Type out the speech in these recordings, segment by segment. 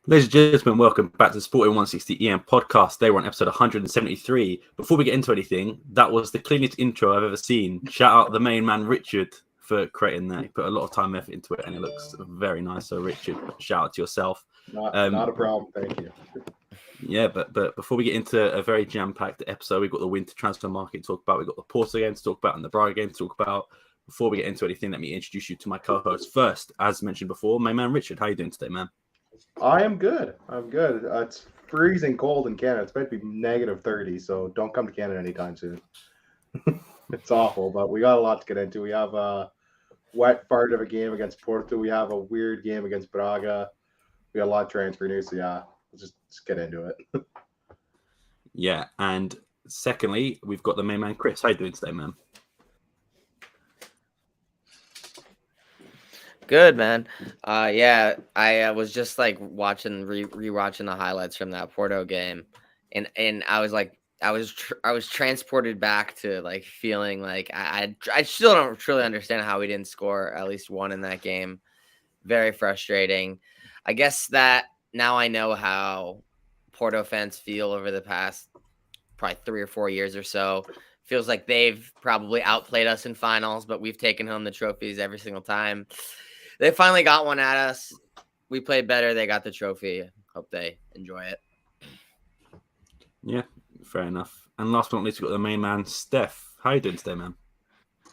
Ladies and gentlemen, welcome back to the SPORTING160EN Podcast. Today we're on episode 173. Before we get into anything, that was the cleanest intro I've ever seen. Shout out the main man, Richard, for creating that. He put a lot of time and effort into it, and it looks very nice. So, Richard, shout out to yourself. Not a problem. Thank you. Yeah, but before we get into a very jam-packed episode, we've got the winter transfer market to talk about. We've got the Porto game to talk about and the Braga game to talk about. Before we get into anything, let me introduce you to my co-host first. As mentioned before, my man, Richard. How are you doing today, man? I am good. I'm good. It's freezing cold in Canada. It's about to be negative 30, so don't come to Canada anytime soon. It's awful, but we got a lot to get into. We have a wet fart of a game against Porto. We have a weird game against Braga. We got a lot of transfer news, so yeah, let's just get into it. Yeah, and secondly, we've got the main man, Chris. How you doing today, man? Good, man. I was just like rewatching the highlights from that Porto game, and I was like, I was transported back to like feeling like I still don't truly understand how we didn't score at least one in that game. Very frustrating. I guess that now I know how Porto fans feel over the past probably 3 or 4 years or so. Feels like they've probably outplayed us in finals, but we've taken home the trophies every single time. They finally got one at us. We played better. They got the trophy. Hope they enjoy it. Yeah, fair enough. And last but not least, we've got the main man, Steph. How you doing today, man?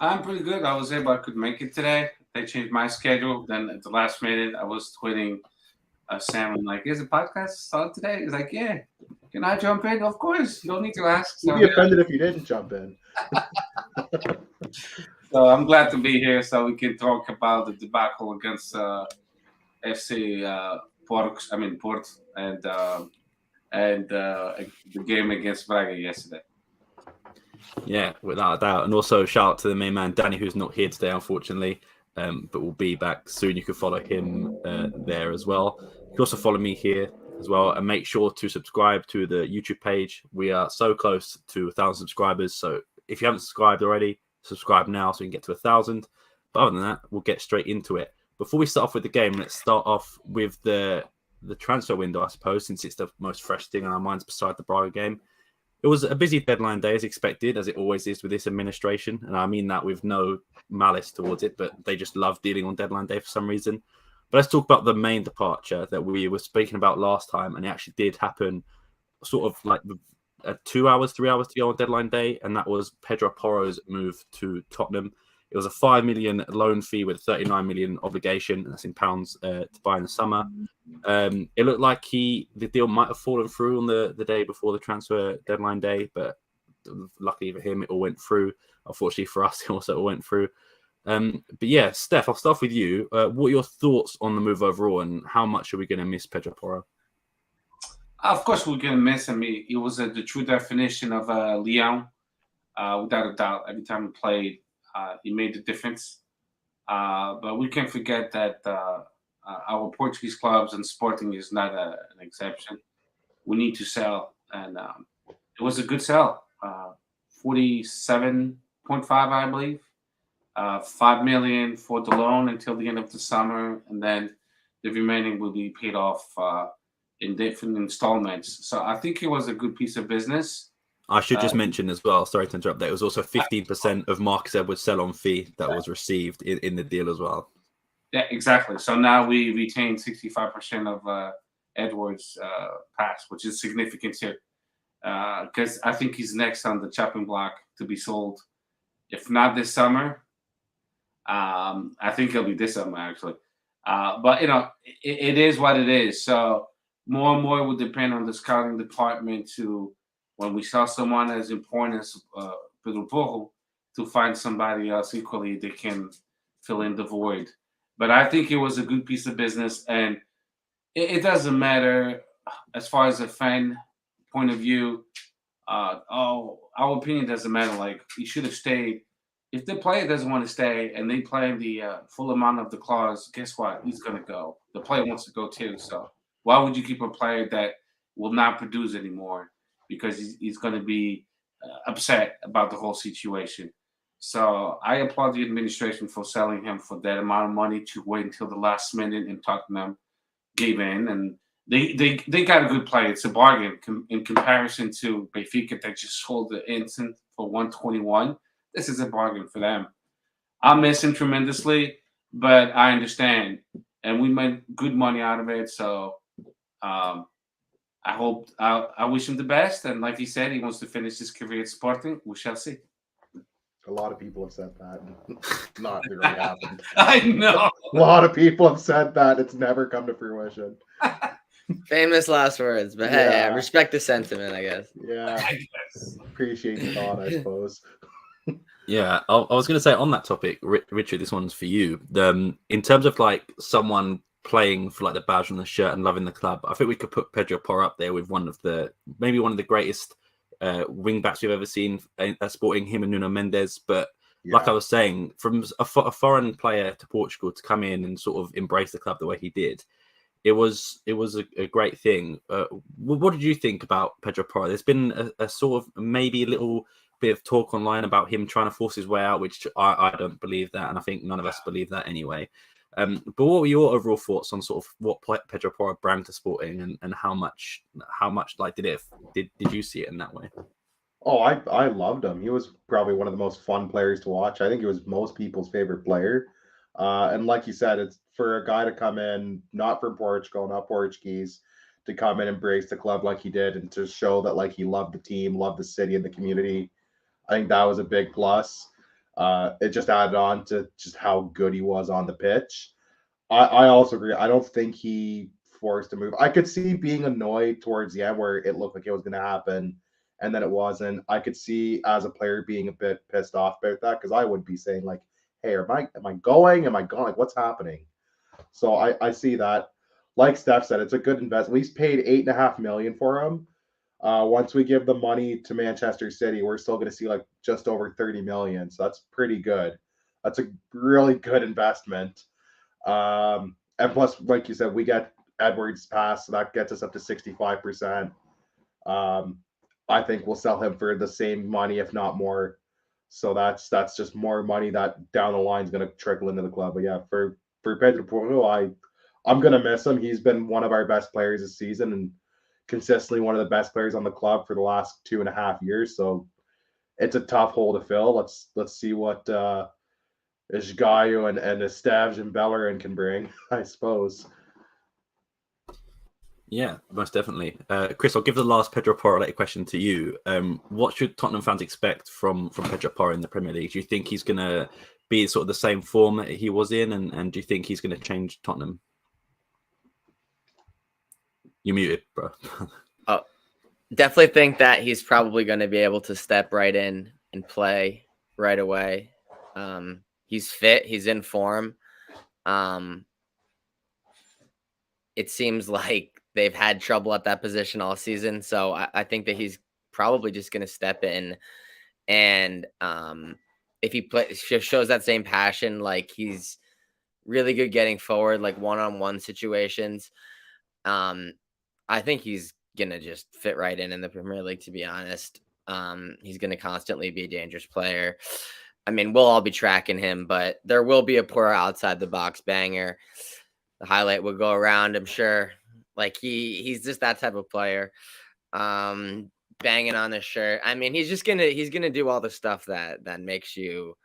I'm pretty good. I was able, I could make it today. They changed my schedule. Then at the last minute, I was tweeting Sam. I'm like, is the podcast start today? He's like, yeah. Can I jump in? Of course. You don't need to ask. You'd be offended if you didn't jump in. So I'm glad to be here so we can talk about the debacle against FC Porto, and the game against Braga yesterday. Yeah, without a doubt. And also shout out to the main man, Danny, who's not here today, unfortunately, but will be back soon. You can follow him there as well. You can also follow me here as well, and make sure to subscribe to the YouTube page. We are so close to 1,000 subscribers, so if you haven't subscribed already, subscribe now so we can get to 1,000. But other than that, we'll get straight into it. Before we start off with the game, let's start off with the transfer window, I suppose, since it's the most fresh thing on our minds beside the Braga game. It was a busy deadline day, as expected, as it always is with this administration. And I mean that with no malice towards it, but they just love dealing on deadline day for some reason. But let's talk about the main departure that we were speaking about last time, and it actually did happen sort of like 3 hours to go on deadline day, and that was Pedro Porro's move to Tottenham. It was a 5 million loan fee with 39 million obligation, and that's in pounds, to buy in the summer. It looked like the deal might have fallen through on the day before the transfer deadline day, but luckily for him, it all went through. Unfortunately for us, it also went through. But yeah, Steph, I'll start with you. What are your thoughts on the move overall, and how much are we going to miss Pedro Porro? Of course, we're going to miss him. It was the true definition of Leon, without a doubt. Every time he played, he made the difference. But we can't forget that our Portuguese clubs and Sporting is not an exception. We need to sell, and it was a good sell. 47.5, I believe. 5 million for the loan until the end of the summer, and then the remaining will be paid off in different installments. So I think it was a good piece of business. I should just mention as well, sorry to interrupt, that it was also 15% of Marcus Edwards' sell-on fee that was received in the deal as well. Yeah, exactly. So now we retain 65% of Edwards' pass, which is significant here. Because I think he's next on the chopping block to be sold. If not this summer, I think it'll be this summer, actually. But, it is what it is. So more and more will depend on the scouting department to, when we saw someone as important as Pedro Porro, to find somebody else equally that can fill in the void. But I think it was a good piece of business, and it doesn't matter as far as a fan point of view. Our opinion doesn't matter. Like, he should have stayed. If the player doesn't want to stay and they play the full amount of the clause, guess what? He's going to go. The player wants to go too. So why would you keep a player that will not produce anymore because he's going to be upset about the whole situation? So I applaud the administration for selling him for that amount of money to wait until the last minute, and Tottenham gave in, and they got a good player. It's a bargain in comparison to Benfica that just sold the instant for 121. This is a bargain for them. I miss him tremendously, but I understand, and we made good money out of it. So I wish him the best. And like he said, he wants to finish his career at Sporting. We shall see. A lot of people have said that. Not really happened. I know. A lot of people have said that. It's never come to fruition. Famous last words, but hey, I respect the sentiment, I guess. Yeah. I guess. Appreciate the thought, I suppose. Yeah, I was going to say on that topic, Richard, this one's for you. In terms of like someone playing for like the badge on the shirt and loving the club, I think we could put Pedro Porro up there with maybe one of the greatest wing backs we've ever seen at Sporting, him and Nuno Mendes. But like I was saying, from a foreign player to Portugal to come in and sort of embrace the club the way he did, it was a great thing. What did you think about Pedro Porro? There's been a sort of maybe a little bit of talk online about him trying to force his way out, which I don't believe that, and I think none of us believe that anyway. But what were your overall thoughts on sort of what Pedro Porro brought to Sporting, and how much like did you see it in that way? Oh, I loved him. He was probably one of the most fun players to watch. I think he was most people's favorite player. And like you said, it's for a guy to come in, not from Portugal, not Portuguese, to come in and embrace the club like he did, and to show that like he loved the team, loved the city and the community. I think that was a big plus. It just added on to just how good he was on the pitch. I also agree. I don't think he forced a move. I could see being annoyed towards the end where it looked like it was going to happen and then it wasn't. I could see as a player being a bit pissed off about that, because I would be saying like, hey, am I going? Am I going? Like, what's happening? So I see that. Like Steph said, it's a good investment. We've paid $8.5 million for him. Once we give the money to Manchester City, we're still going to see like just over 30 million. So that's pretty good. That's a really good investment. And plus, like you said, we get Edwards pass, so that gets us up to 65%. I think we'll sell him for the same money, if not more. So that's just more money that down the line is going to trickle into the club. But yeah, for Pedro Porro, I'm going to miss him. He's been one of our best players this season and consistently one of the best players on the club for the last 2.5 years. So it's a tough hole to fill. Let's see what Gaio and Esteves and Bellerin can bring, I suppose. Yeah, most definitely. Chris, I'll give the last Pedro Porro question to you. What should Tottenham fans expect from Pedro Porro in the Premier League? Do you think he's going to be sort of the same form that he was in, and do you think he's going to change Tottenham? You muted, bro. Oh, definitely think that he's probably going to be able to step right in and play right away. He's fit. He's in form. It seems like they've had trouble at that position all season. So I think that he's probably just going to step in. And if he shows that same passion, like he's really good getting forward, like one-on-one situations, I think he's going to just fit right in the Premier League, to be honest. He's going to constantly be a dangerous player. I mean, we'll all be tracking him, but there will be a poor outside the box banger. The highlight will go around, I'm sure. Like he's just that type of player. Banging on the shirt. I mean, he's gonna do all the stuff that makes you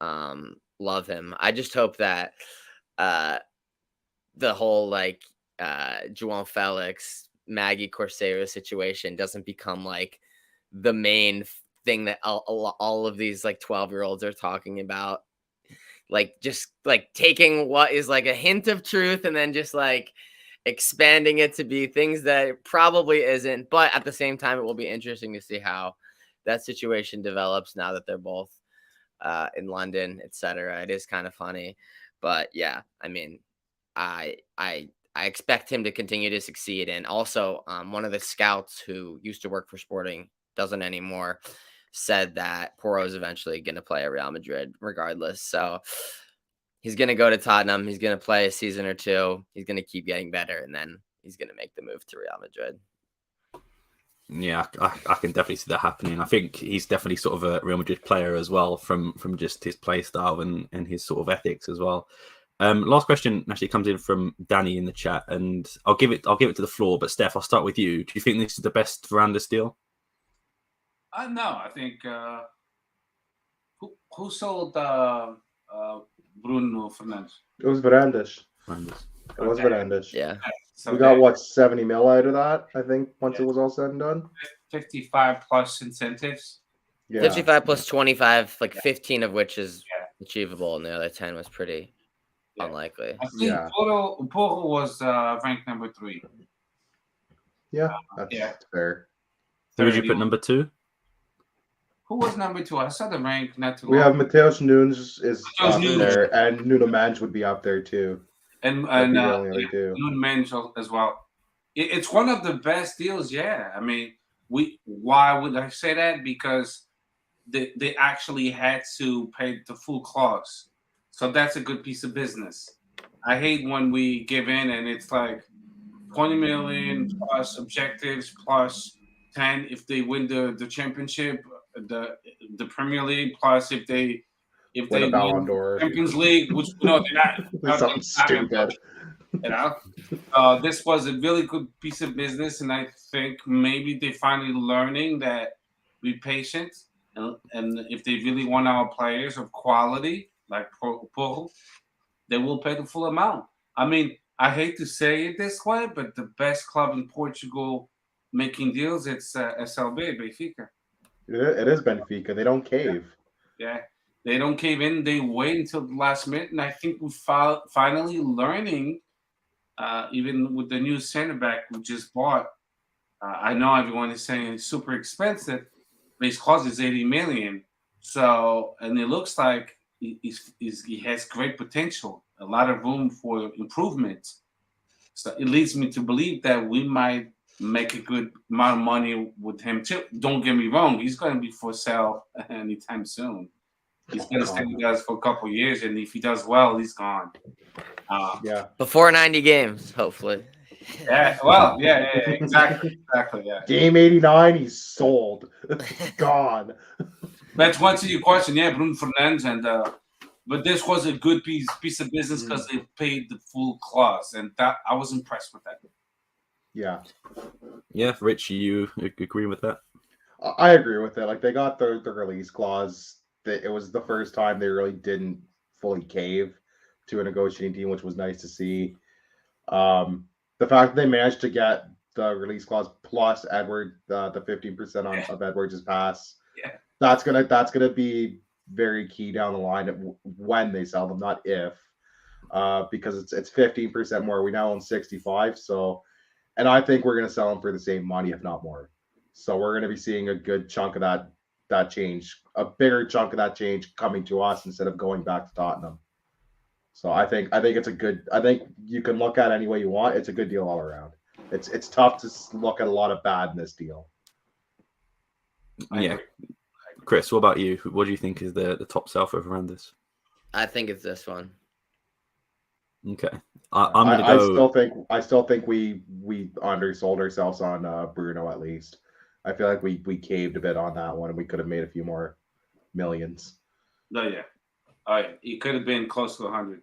love him. I just hope that the whole João Felix, Maggie Corsairo situation doesn't become like the main thing that all of these 12-year-olds are talking about. Like just taking what is like a hint of truth and then just expanding it to be things that it probably isn't. But at the same time, it will be interesting to see how that situation develops now that they're both in London, etc. It is kind of funny, but yeah, I mean, I expect him to continue to succeed. And also, one of the scouts who used to work for Sporting, doesn't anymore, said that Porro is eventually going to play at Real Madrid regardless. So he's going to go to Tottenham. He's going to play a season or two. He's going to keep getting better, and then he's going to make the move to Real Madrid. Yeah, I can definitely see that happening. I think he's definitely sort of a Real Madrid player as well from just his play style and his sort of ethics as well. Last question actually comes in from Danny in the chat, and I'll give it to the floor. But Steph, I'll start with you. Do you think this is the best Varandas deal? No, I think who sold Bruno Fernandes? It was Varandas. Varandas. It was Varandas. Yeah. So We got what, 70 mil out of that, I think, once it was all said and done. 55 plus incentives. Yeah. 55 plus 25, like 15 of which is achievable, and the other 10 was pretty unlikely. I think Porro was ranked number 3. Yeah, that's fair. Who would you put number 2? Who was number 2? I saw the rank not too We long. have Mateus Nunes is Mateus up Nunes. there, and Nuno Mendes would be up there too. And Nuno Mendes as well. It's one of the best deals. Yeah, I mean, why would I say that? Because they actually had to pay the full clause, so that's a good piece of business. I hate when we give in and it's like 20 million plus objectives plus 10 if they win the championship, the Premier League, plus if they Win a Ballon d'Or. Champions League, which they're not. Something stupid. You know, this was a really good piece of business, and I think maybe they're finally learning that be patient, and if they really want our players of quality like Porro, they will pay the full amount. I mean, I hate to say it this way, but the best club in Portugal making deals, it's SLB, Benfica. It is Benfica. They don't cave. Yeah. They don't cave in. They wait until the last minute, and I think we're finally learning, even with the new center back we just bought. I know everyone is saying it's super expensive, but his cost is 80 million. So, and it looks like he has great potential, a lot of room for improvement. So it leads me to believe that we might make a good amount of money with him too. Don't get me wrong; he's going to be for sale anytime soon. He's going to stay with us for a couple of years, and if he does well, he's gone. Before 90 games, hopefully. Yeah, well, exactly, yeah. Game 89, he's sold. Gone. That's one to your question, Bruno Fernandes, and but this was a good piece of business because they paid the full clause, and that I was impressed with that. Yeah, Rich, you agree with that? I agree with it. Like, they got the release clause. It was the first time they really didn't fully cave to a negotiating team, which was nice to see. The fact that they managed to get the release clause plus Edward, the 15% of Edwards' pass, that's gonna be very key down the line when they sell them, not if, because it's 15% more. We now own 65, so, and I think we're gonna sell them for the same money, if not more. So we're gonna be seeing a good chunk of that change, a bigger chunk of that change coming to us instead of going back to Tottenham. So I think it's a good. I think you can look at it any way you want. It's a good deal all around. It's tough to look at a lot of bad in this deal. Yeah, Chris, what about you? What do you think is the top sell for Varandas? I think it's this one. Okay, I'm gonna go. I still think we undersold ourselves on Bruno at least. I feel like we caved a bit on that one, and we could have made a few more millions. No, it could have been close to 100.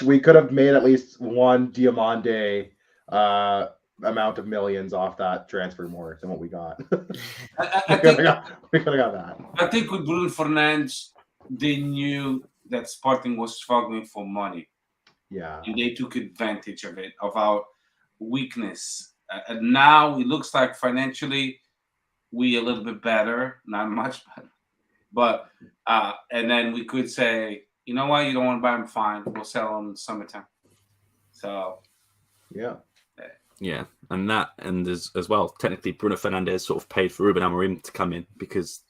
We could have made at least one Diamonde amount of millions off that transfer more than what we got. We could have got that. I think with Bruno Fernandes, they knew that Sporting was struggling for money. Yeah, and they took advantage of it, of our weakness. And now it looks like financially we a little bit better, not much better. But and then we could say, you know what, you don't want to buy them, fine. We'll sell them in the summertime. So yeah, and as well, technically Bruno Fernandes sort of paid for Ruben Amorim to come in because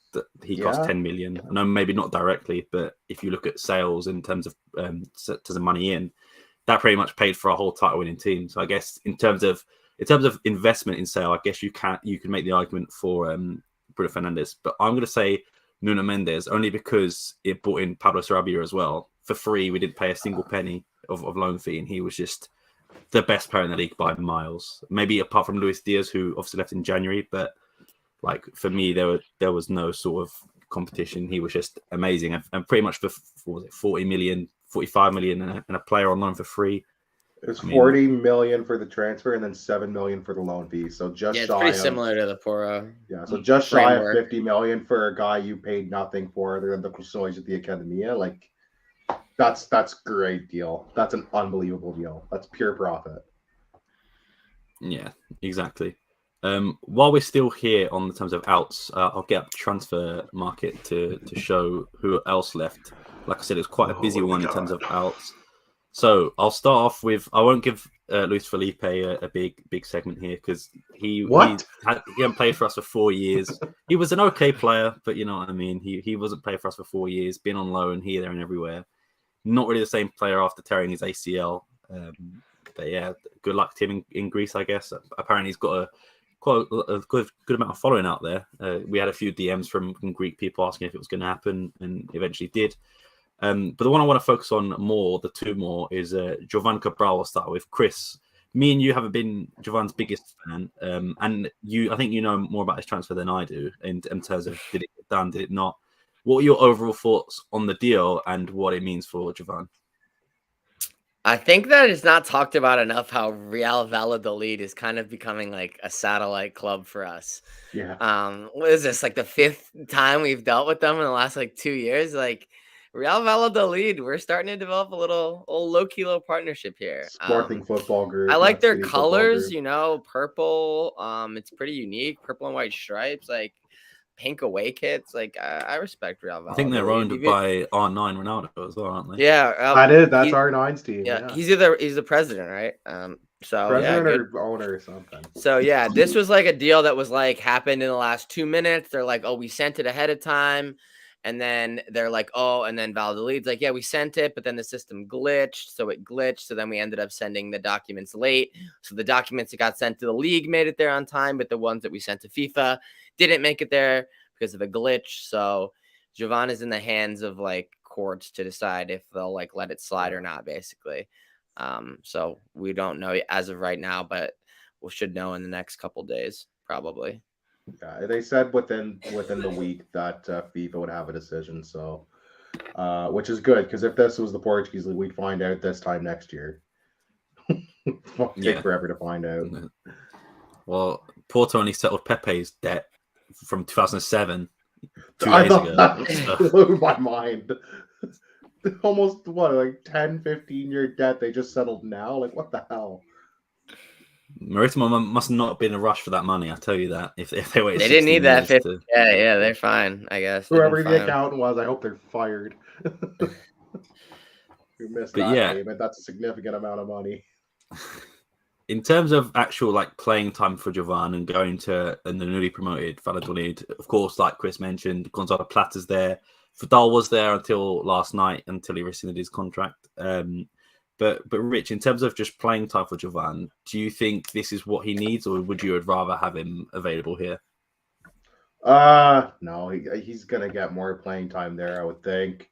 he cost 10 million. No, maybe not directly, but if you look at sales in terms of to the money in, that pretty much paid for a whole title winning team. So I guess in terms of investment in sale, I guess you can make the argument for Bruno Fernandes, but I'm going to say Nuno Mendes only because it brought in Pablo Sarabia as well for free. We didn't pay a single penny of loan fee, and he was just the best player in the league by miles. Maybe apart from Luis Diaz, who obviously left in January, but like for me, there was no sort of competition. He was just amazing, and pretty much for 40 million 45 million and a player on loan for free. It was 40 million for the transfer and then 7 million for the loan fee. So just Yeah, it's shy pretty of, similar to the Porro. Yeah, so just shy of framework. 50 million for a guy you paid nothing for other than the custodians at the Academia. Like that's great deal. That's an unbelievable deal. That's pure profit. Yeah, exactly. While we're still here on the terms of outs, I'll get up the transfer market to show who else left. Like I said, it's quite a busy one in terms of outs. So I'll start off with, I won't give Luis Felipe a big segment here because he hadn't played for us for 4 years. He was an okay player, but you know what I mean. He wasn't playing for us for 4 years, been on loan here, there, and everywhere. Not really the same player after tearing his ACL. But yeah, good luck to him in Greece, I guess. Apparently, he's got quite a good amount of following out there. We had a few DMs from Greek people asking if it was going to happen, and eventually did. But the one I want to focus on more, the two more, is Jovan Cabral. I'll start with Chris. Me and you haven't been Jovan's biggest fan, and I think you know more about his transfer than I do in terms of did it get done, did it not? What are your overall thoughts on the deal and what it means for Jovan? I think that it's not talked about enough how Real Valladolid is kind of becoming like a satellite club for us. Yeah. What is this, like the 5th time we've dealt with them in the last like 2 years? Like Real Valladolid, we're starting to develop a little low partnership here. Sporting football group. I like their colors, purple. It's pretty unique, purple and white stripes, like pink away kits. Like I respect Real Valladolid. I think they're owned by R9 Ronaldo as well, aren't they? Yeah, that's R9's team. Yeah, he's the president, right? So president or owner or something. So yeah, this was like a deal that was like happened in the last 2 minutes. They're like, oh, we sent it ahead of time. And then they're like, oh, and then Valladolid's like, yeah, we sent it, but then the system glitched. So it glitched. So then we ended up sending the documents late. So the documents that got sent to the league made it there on time, but the ones that we sent to FIFA didn't make it there because of a glitch. So Jovan is in the hands of like courts to decide if they'll like let it slide or not, basically. So we don't know as of right now, but we should know in the next couple days, probably. Yeah, they said within the week that FIFA would have a decision. So, which is good because if this was the Portuguese league, we'd find out this time next year. Take forever to find out. Well, Porto only settled Pepe's debt from 2007. 2 I days thought ago. that blew my mind. Almost 10, 15-year debt they just settled now. Like what the hell? Maritimo must not have been in a rush for that money. I tell you that. If they waited, they didn't need that. Yeah, they're fine. I guess whoever the accountant was, I hope they're fired. We missed that payment. That's a significant amount of money. In terms of actual like playing time for Jovan and going to the newly promoted Valladolid, of course, like Chris mentioned, Gonzalo Plata's there. Fidal was there until last night, until he rescinded his contract. But Rich, in terms of just playing time for Jovan, do you think this is what he needs, or would you rather have him available here? No, he's gonna get more playing time there, I would think.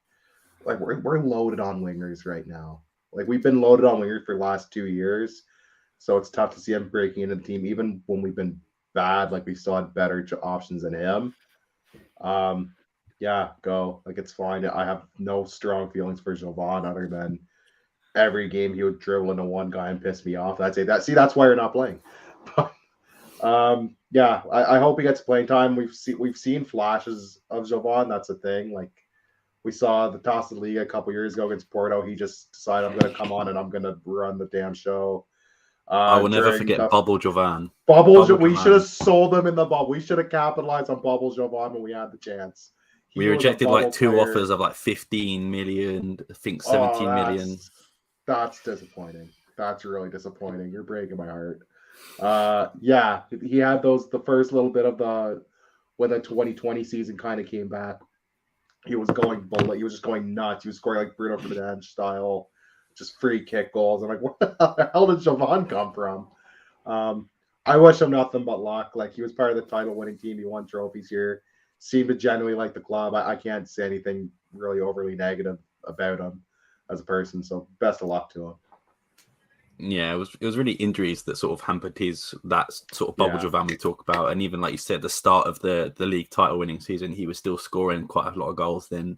Like we're loaded on wingers right now. Like we've been loaded on wingers for the last 2 years, so it's tough to see him breaking into the team. Even when we've been bad, like we still had better options than him. Yeah, go. Like it's fine. I have no strong feelings for Jovan other than every game he would dribble into one guy and piss me off. I'd say that. See, that's why you're not playing. Yeah, I hope he gets playing time. We've seen flashes of Jovan. That's the thing. Like we saw the Taça League a couple years ago against Porto. He just decided I'm going to come on and I'm going to run the damn show. I will never forget Bubble Jovan. We should have sold him in the bubble. We should have capitalized on Bubble Jovan when we had the chance. We rejected like 2 offers of like 15 million, I think 17 million. That's disappointing. That's really disappointing. You're breaking my heart. Yeah, he had the first little bit of when the 2020 season kind of came back. He was going bullet. He was just going nuts. He was scoring like Bruno Fernandes style, just free kick goals. I'm like, what the hell did Jovan come from? I wish him nothing but luck. Like he was part of the title winning team. He won trophies here. Seemed to genuinely like the club. I can't say anything really overly negative about him as a person. So best of luck to him. Yeah, it was really injuries that sort of hampered that sort of bubble Jovan we talk about. And even like you said, the start of the league title winning season, he was still scoring quite a lot of goals. Then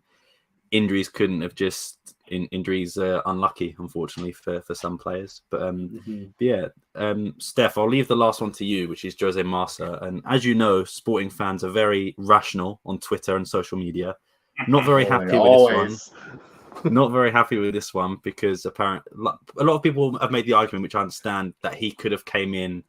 injuries couldn't have just injuries are unlucky, unfortunately, for some players. But Steph, I'll leave the last one to you, which is Jose Marsa. And as you know, Sporting fans are very rational on Twitter and social media. Not very happy with this one. Not very happy with this one because apparently a lot of people have made the argument, which I understand, that he could have came in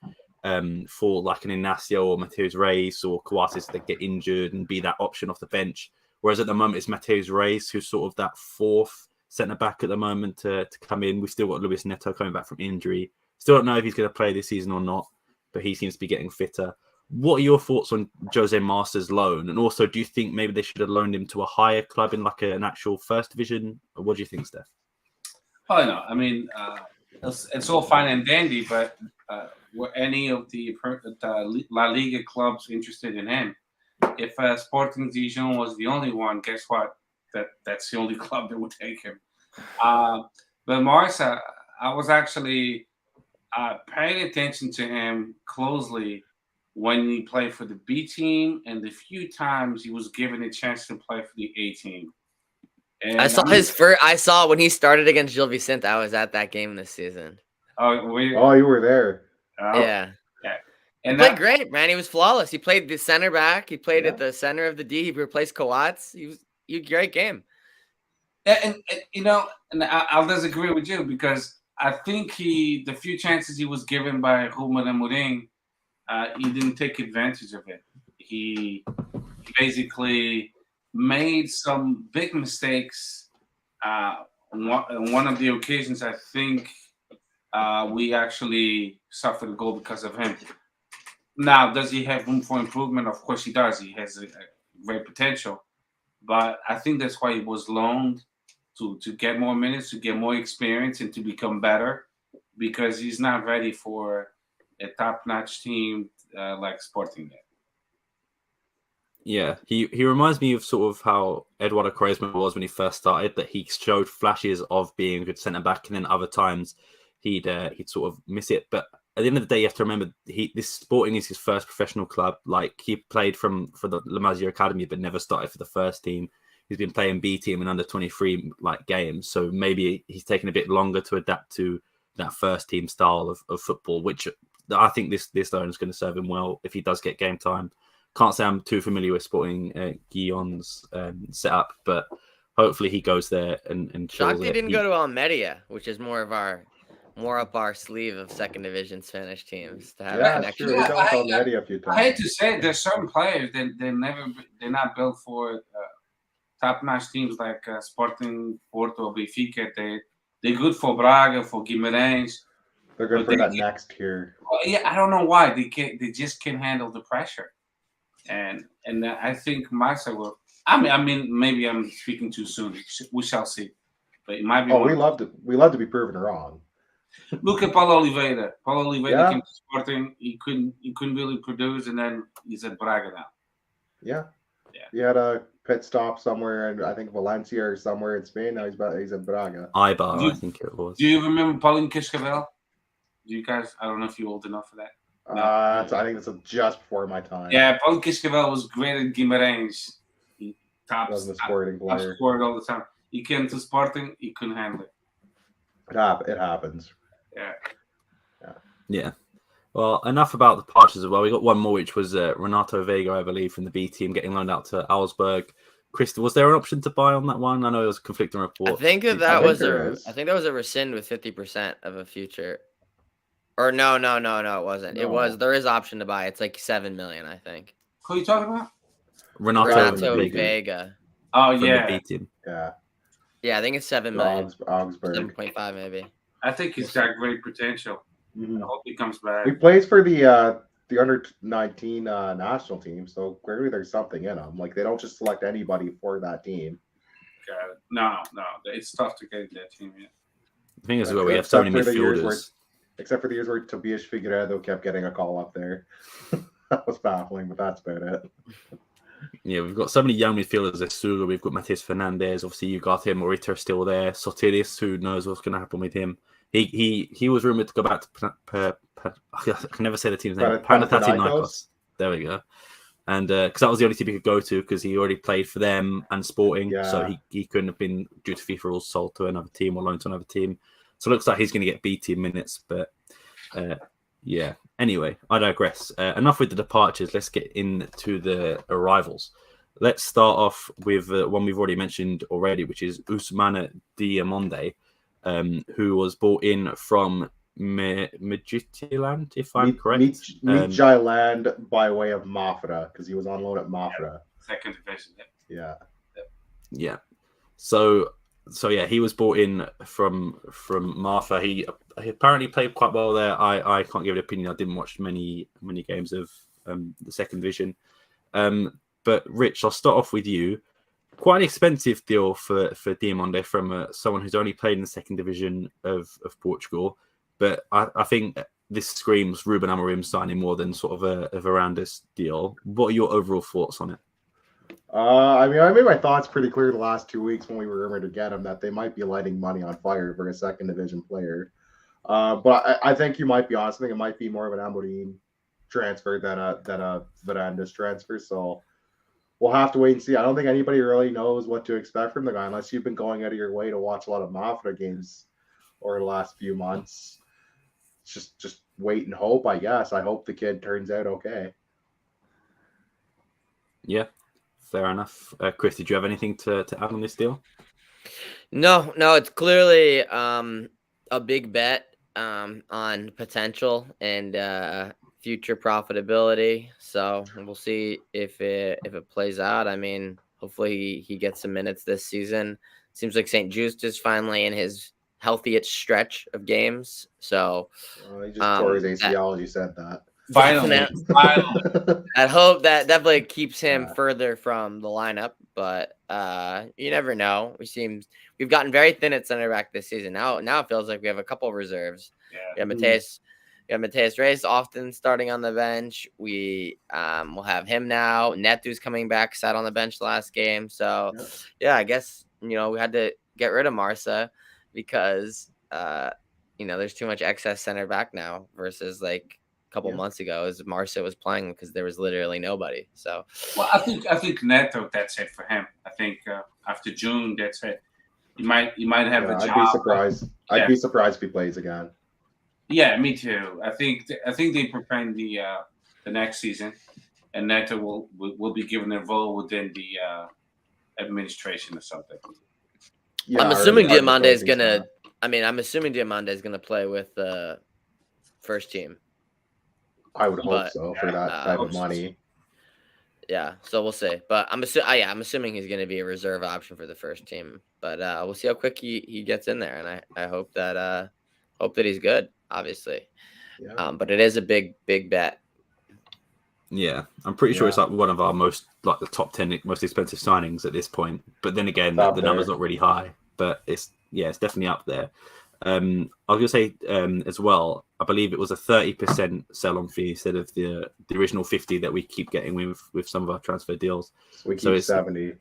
for like an Ignacio or Mateus Reis or Coates that get injured and be that option off the bench. Whereas at the moment it's Mateus Reis who's sort of that fourth centre back at the moment to come in. We've still got Luis Neto coming back from injury. Still don't know if he's going to play this season or not, but he seems to be getting fitter. What are your thoughts on Jose Marsa's loan? And also, do you think maybe they should have loaned him to a higher club in like an actual first division? Or what do you think, Steph? Oh, no. I mean, it's all fine and dandy, but were any of the La Liga clubs interested in him? If Sporting Dijon was the only one, guess what? That's the only club that would take him. But Marsa, I was actually paying attention to him closely when he played for the B team and the few times he was given a chance to play for the A team. And I saw his first. I saw when he started against Gil Vicente. I was at that game this season. Oh, you were there. Yeah. And he played great, man. He was flawless. He played the center back. He played at the center of the D. He replaced Coates. He was a great game. And I'll disagree with you because I think the few chances he was given by Ruben Amorim, he didn't take advantage of it. He basically made some big mistakes. On one of the occasions, I think we actually suffered a goal because of him. Now, does he have room for improvement? Of course he does. He has a great potential. But I think that's why he was loaned to get more minutes, to get more experience, and to become better, because he's not ready for a top-notch team like Sporting yet. Yeah, he reminds me of sort of how Eduardo Quaresma was when he first started, that he showed flashes of being a good centre-back, and then other times he'd sort of miss it. But at the end of the day, you have to remember this Sporting is his first professional club. Like, he played for the La Masia Academy, but never started for the first team. He's been playing B team and under 23 games, so maybe he's taken a bit longer to adapt to that first team style of football, which I think this loan is going to serve him well if he does get game time. Can't say I'm too familiar with Sporting Guillon's setup, but hopefully he goes there and shocked he didn't go to Almeria, which is more up our sleeve of second division Spanish teams to have a connection. I hate to say it, there's certain players they're not built for top-notch teams like Sporting, Porto, Benfica. They're good for Braga, for Guimarães. They're good for that next tier. Yeah, I don't know why they just can't handle the pressure, and I think Marsa will. I mean, maybe I'm speaking too soon. We shall see, but it might be. We love to be proven wrong. Look at Paulo Oliveira. Paulo Oliveira came to Sporting. He couldn't really produce, and then he's at Braga now. Yeah. He had a pit stop somewhere in, I think, Valencia or somewhere in Spain. Now he's in Braga. Eibar, I think it was. Do you remember Paulinho Cascavel? Do you guys? I don't know if you're old enough for that. No. I think that's just before my time. Yeah, Paulinho Cascavel was great at Guimarães. He was a Sporting player. Scored all the time. He came to Sporting, he couldn't handle it. It happens. Yeah. Well, enough about the departures as well. We got one more, which was Renato Vega, I believe, from the B team, getting loaned out to Augsburg. Chris, was there an option to buy on that one? I know it was a conflicting report. I think that was a rescind with 50% of a future. Or no, it wasn't. It was. There is option to buy. It's like 7 million, I think. Who are you talking about? Renato Vega. Oh yeah. The B team. Yeah, I think it's 7 million. Augsburg. 7.5 maybe. I think he's got great potential. I hope he comes back. He plays for the under-19 national team, so clearly there's something in him. Like, they don't just select anybody for that team. No, it's tough to get that team. Yeah. The thing is, we have so many midfielders. Except for the years where Tobias Figueiredo kept getting a call up there. That was baffling, but that's about it. Yeah, we've got so many young midfielders. There's Suga, we've got Matheus Fernandes. Obviously, you got him. Morita still there. Sotiris, who knows what's going to happen with him. He was rumored to go back to I can never say the team's name. Panathinaikos. There we go. And because that was the only team he could go to because he already played for them and Sporting. Yeah. So he couldn't have been, due to FIFA rules, sold to another team or loaned to another team. So it looks like he's going to get B team minutes. But yeah, anyway, I digress. Enough with the departures. Let's get into the arrivals. Let's start off with one we've already mentioned already, which is Ousmane Diamonde, who was brought in from Midtjylland, if I'm correct. Midtjylland by way of Mafra, because he was on loan at Mafra. Second division. Yeah. So yeah, he was brought in from Martha. He apparently played quite well there. I can't give an opinion. I didn't watch many games of the second division. But Rich, I'll start off with you. Quite an expensive deal for Diamonde from someone who's only played in the second division of Portugal. But I think this screams Ruben Amorim signing more than sort of a Verandas deal. What are your overall thoughts on it? I made my thoughts pretty clear the last 2 weeks when we were rumored to get him that they might be lighting money on fire for a second division player. But I think you might be honest. I think it might be more of an Amorim transfer than a Verandas transfer. So we'll have to wait and see. I don't think anybody really knows what to expect from the guy unless you've been going out of your way to watch a lot of Mafra games over the last few months. Just wait and hope, I guess. I hope the kid turns out okay. Yeah, fair enough. Chris, did you have anything to add on this deal? No, it's clearly a big bet on potential and future profitability. So we'll see if it plays out. I mean, hopefully he gets some minutes this season. Seems like St. Just is finally in his healthiest stretch of games. So he just tore his ACL, as you said that. Finally. I hope that definitely keeps him further from the lineup, but you never know. We've gotten very thin at center back this season. Now it feels like we have a couple of reserves. Yeah. We have Mateus Reis often starting on the bench. We will have him now. Netu's coming back, sat on the bench last game. So yeah, I guess we had to get rid of Marsa because there's too much excess center back now versus like couple months ago as Marsa was playing because there was literally nobody. So well, I think Neto, that's it for him. I think after June, that's it. He might have a job. I'd be surprised. I'd be surprised if he plays again. Yeah, me too. I think they're preparing the next season, and Neto will be given a role within the administration or something. Yeah, I'm assuming Diamonde is gonna. I'm assuming Diamonde is gonna play with the first team. I would hope so for that type of money. Yeah, so we'll see. But I'm assuming he's going to be a reserve option for the first team. But we'll see how quick he gets in there, and I hope that he's good. Obviously, but it is a big bet. Yeah, I'm pretty sure it's like one of our the top 10 most expensive signings at this point. But then again, the number's not really high, but it's definitely up there. I was going to say as well, I believe it was a 30% sell-on fee instead of the original 50 that we keep getting with some of our transfer deals. So we keep 70.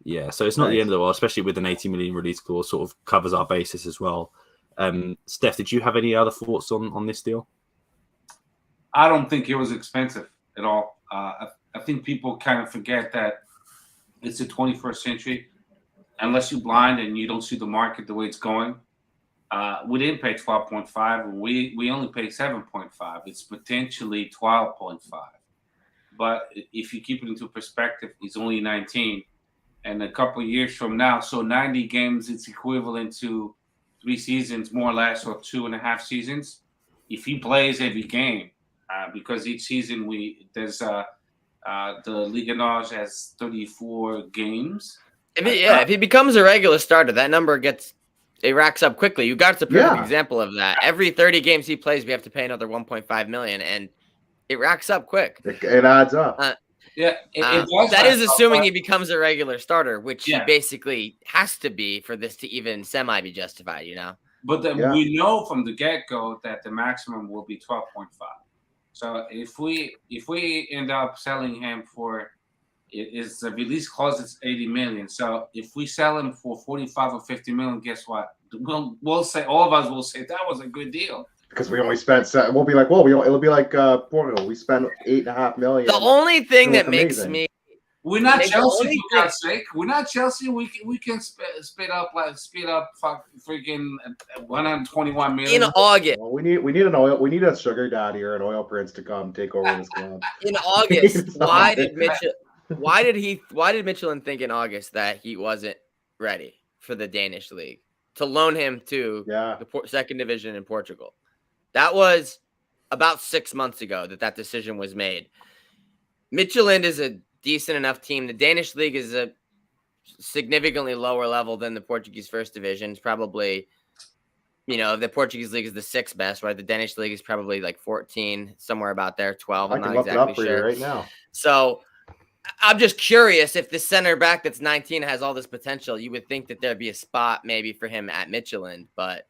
Yeah, so it's not the end of the world, especially with an 80 million release clause, sort of covers our basis as well. Steph, did you have any other thoughts on this deal? I don't think it was expensive at all. I think people kind of forget that it's the 21st century. Unless you're blind and you don't see the market the way it's going, we didn't pay 12.5. We only paid 7.5. It's potentially 12.5. But if you keep it into perspective, he's only 19. And a couple of years from now, so 90 games, it's equivalent to 3 seasons, more or less, or 2.5 seasons. If he plays every game, because each season there's the Liga NOS has 34 games. If he becomes a regular starter, that number it racks up quickly. You got a perfect example of that. Every 30 games he plays, we have to pay another 1.5 million, and it racks up quick. It adds up. That is assuming he becomes a regular starter, which he basically has to be for this to even semi be justified, But we know from the get-go that the maximum will be 12.5. So if we end up selling him for the release clause is 80 million. So if we sell him for 45 or 50 million, guess what? We'll say, all of us will say that was a good deal. because we only spent. We'll be like, well, it'll be like Porto. We spent $8.5 million. The only thing that It was makes amazing. me We're not Make the Chelsea, only for God's sake. We're not Chelsea. We can speed up freaking 121 million. in August. Well, we need a sugar daddy or an oil prince to come take over this club. In August, It's why not. did Michelin think in August that he wasn't ready for the Danish league to loan him to Yeah. the second division in Portugal? That was about 6 months ago that decision was made. Michelin is a decent enough team. The Danish league is a significantly lower level than the Portuguese first division. It's probably, the Portuguese league is the sixth best, right? The Danish league is probably like 14, somewhere about there, 12. I I'm can not look it up exactly for you sure. right now. So I'm just curious if the center back that's 19 has all this potential. You would think that there'd be a spot maybe for him at Michelin, but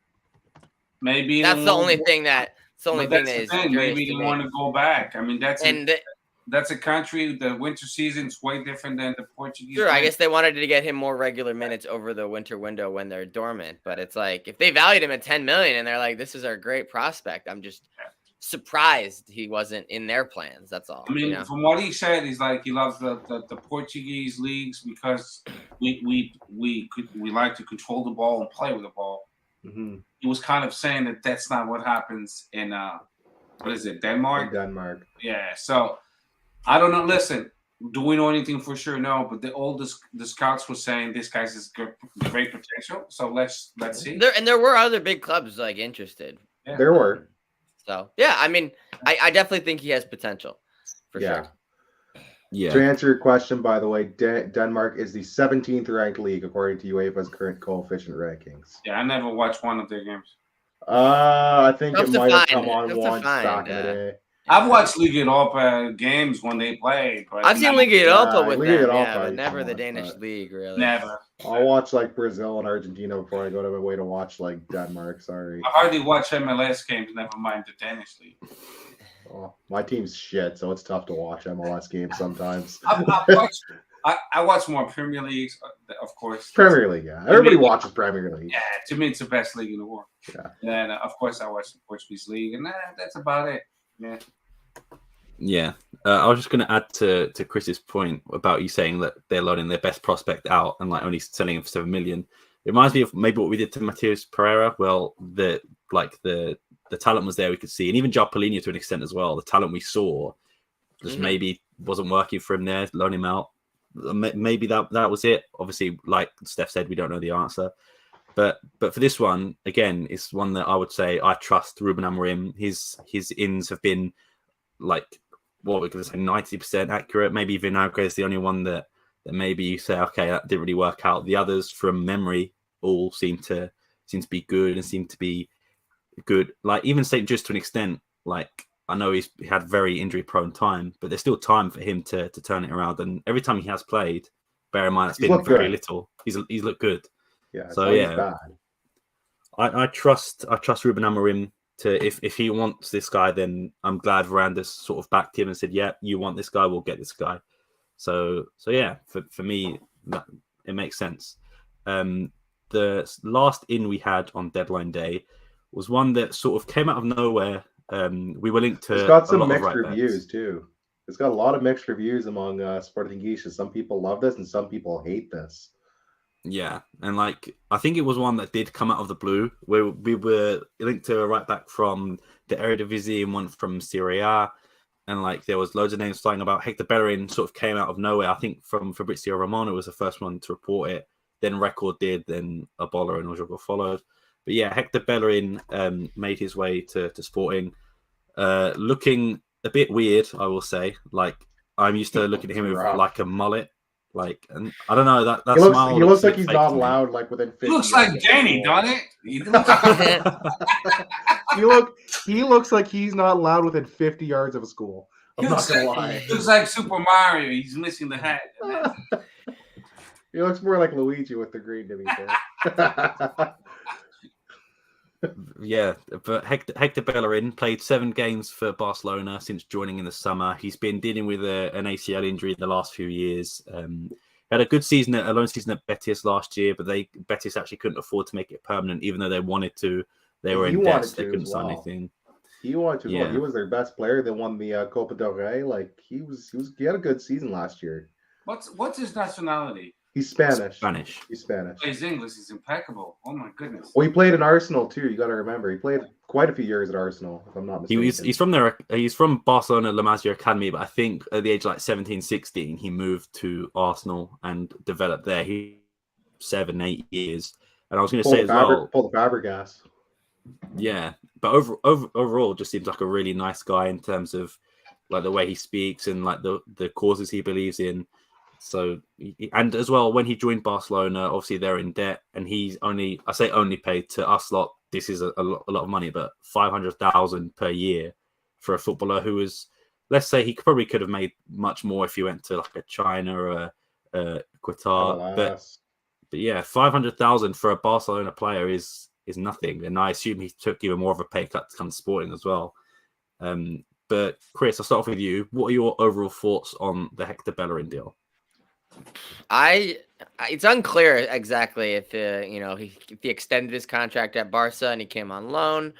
Maybe that's the only thing that. It's the only But thing that's that the is thing. curious Maybe to they me. want to go back. I mean, And that's a country. The winter season is way different than the Portuguese. sure, I league. guess they wanted to get him more regular minutes over the winter window when they're dormant. But it's like if they valued him at 10 million and they're like, "This is our great prospect," I'm just surprised he wasn't in their plans. That's all. I mean, from what he said, he's like he loves the Portuguese leagues because we like to control the ball and play with the ball. Mm-hmm. He was kind of saying that that's not what happens in what is it, Denmark? Denmark. Yeah. So I don't know. Listen, do we know anything for sure? No. But the scouts were saying this guy's has great potential. So let's see. There were other big clubs like interested. Yeah. There were. So yeah, I mean, I definitely think he has potential for sure. Yeah. To answer your question, by the way, Denmark is the 17th ranked league according to UEFA's current coefficient rankings. Yeah, I never watched one of their games. I think Tough it to might have find. come on Tough to once find, back in the day. I've watched Liga Europa games when they play, but I've seen Liga Europa with Liga them, Europa yeah, but you never can the watch, Danish but league, really. never. I'll watch like Brazil and Argentina before I go to my way to watch like Denmark. Sorry. I hardly watch MLS games, never mind the Danish league. Oh, my team's shit, so it's tough to watch MLS games sometimes. I watch more Premier Leagues, of course. Premier League, yeah. Everybody watches Premier League. Yeah, to me, it's the best league in the world. Yeah. And of course, I watch the Portuguese league, and that's about it. Yeah. Yeah. I was just going to add to Chris's point about you saying that they're loaning their best prospect out and like only selling him for 7 million. It reminds me of maybe what we did to Matheus Pereira. Well, the talent was there, we could see, and even Jarpalinho to an extent as well. The talent we saw just maybe wasn't working for him there. Loan him out. Maybe that was it. Obviously, like Steph said, we don't know the answer. But for this one, again, it's one that I would say I trust Ruben Amorim. His ins have been like, what we're going to say, 90% accurate. Maybe Vinagre is the only one that maybe you say, okay, that didn't really work out. The others from memory all seem to be good and seem to be good. Like even St. Just to an extent, like I know he had very injury prone time, but there's still time for him to turn it around. And every time he has played, bear in mind it's been very little. He's looked good. Yeah. So yeah, I trust Ruben Amorim to if he wants this guy, then I'm glad Veranda's sort of backed him and said, yeah, you want this guy, we'll get this guy. So yeah, for me, it makes sense. The last in we had on deadline day was one that sort of came out of nowhere. We were linked to. It's got some a lot mixed of right reviews backs. too. It's got a lot of mixed reviews among Sportinguise. Some people love this and some people hate this. Yeah, and like I think it was one that did come out of the blue, where we were linked to a right back from the Eredivisie and one from Serie A, and like there was loads of names flying about. Hector Bellerin sort of came out of nowhere. I think from Fabrizio Romano was the first one to report it. Then Record did, then Abola and Ojogo followed. But yeah, Hector Bellerin made his way to Sporting, looking a bit weird, I will say. Like I'm used to looking at him with like a mullet. Like, and I don't know that smile. He looks like he's not allowed like within 50 He looks like Danny, doesn't it? He looks like he's not allowed within 50 yards of a school. I'm not gonna lie. He looks like Super Mario. He's missing the hat. He looks more like Luigi with the green, to be fair. Yeah, but Hector Bellerin played 7 games for Barcelona since joining in the summer. He's been dealing with an ACL injury the last few years. Had a good season, a loan season at Betis last year, but Betis actually couldn't afford to make it permanent, even though they wanted to. They were He in wanted debt. They to couldn't as sign well. anything. He wanted to as well. Yeah. He was their best player. They won the Copa del Rey. Like he had a good season last year. What's his nationality? He's Spanish. Spanish. He's Spanish. His English is impeccable. Oh my goodness. Well, he played in Arsenal too. You got to remember, he played quite a few years at Arsenal, if I'm not mistaken. He's from there. He's from Barcelona La Masia Academy, but I think at the age of like 17, 16, he moved to Arsenal and developed there. He 7-8 years. And I was going to say as well, pull the Fabregas. yeah, but overall, just seems like a really nice guy in terms of like the way he speaks and like the causes he believes in. So, and as well, when he joined Barcelona, obviously they're in debt, and he's only paid to us lot. This is a lot of money, but 500,000 per year for a footballer who is, let's say, he probably could have made much more if he went to like a China or a Qatar. But yeah, 500,000 for a Barcelona player is nothing, and I assume he took even more of a pay cut to come to Sporting as well. But Chris, I'll start off with you. What are your overall thoughts on the Hector Bellerin deal? It's unclear exactly if if he extended his contract at Barca and he came on loan,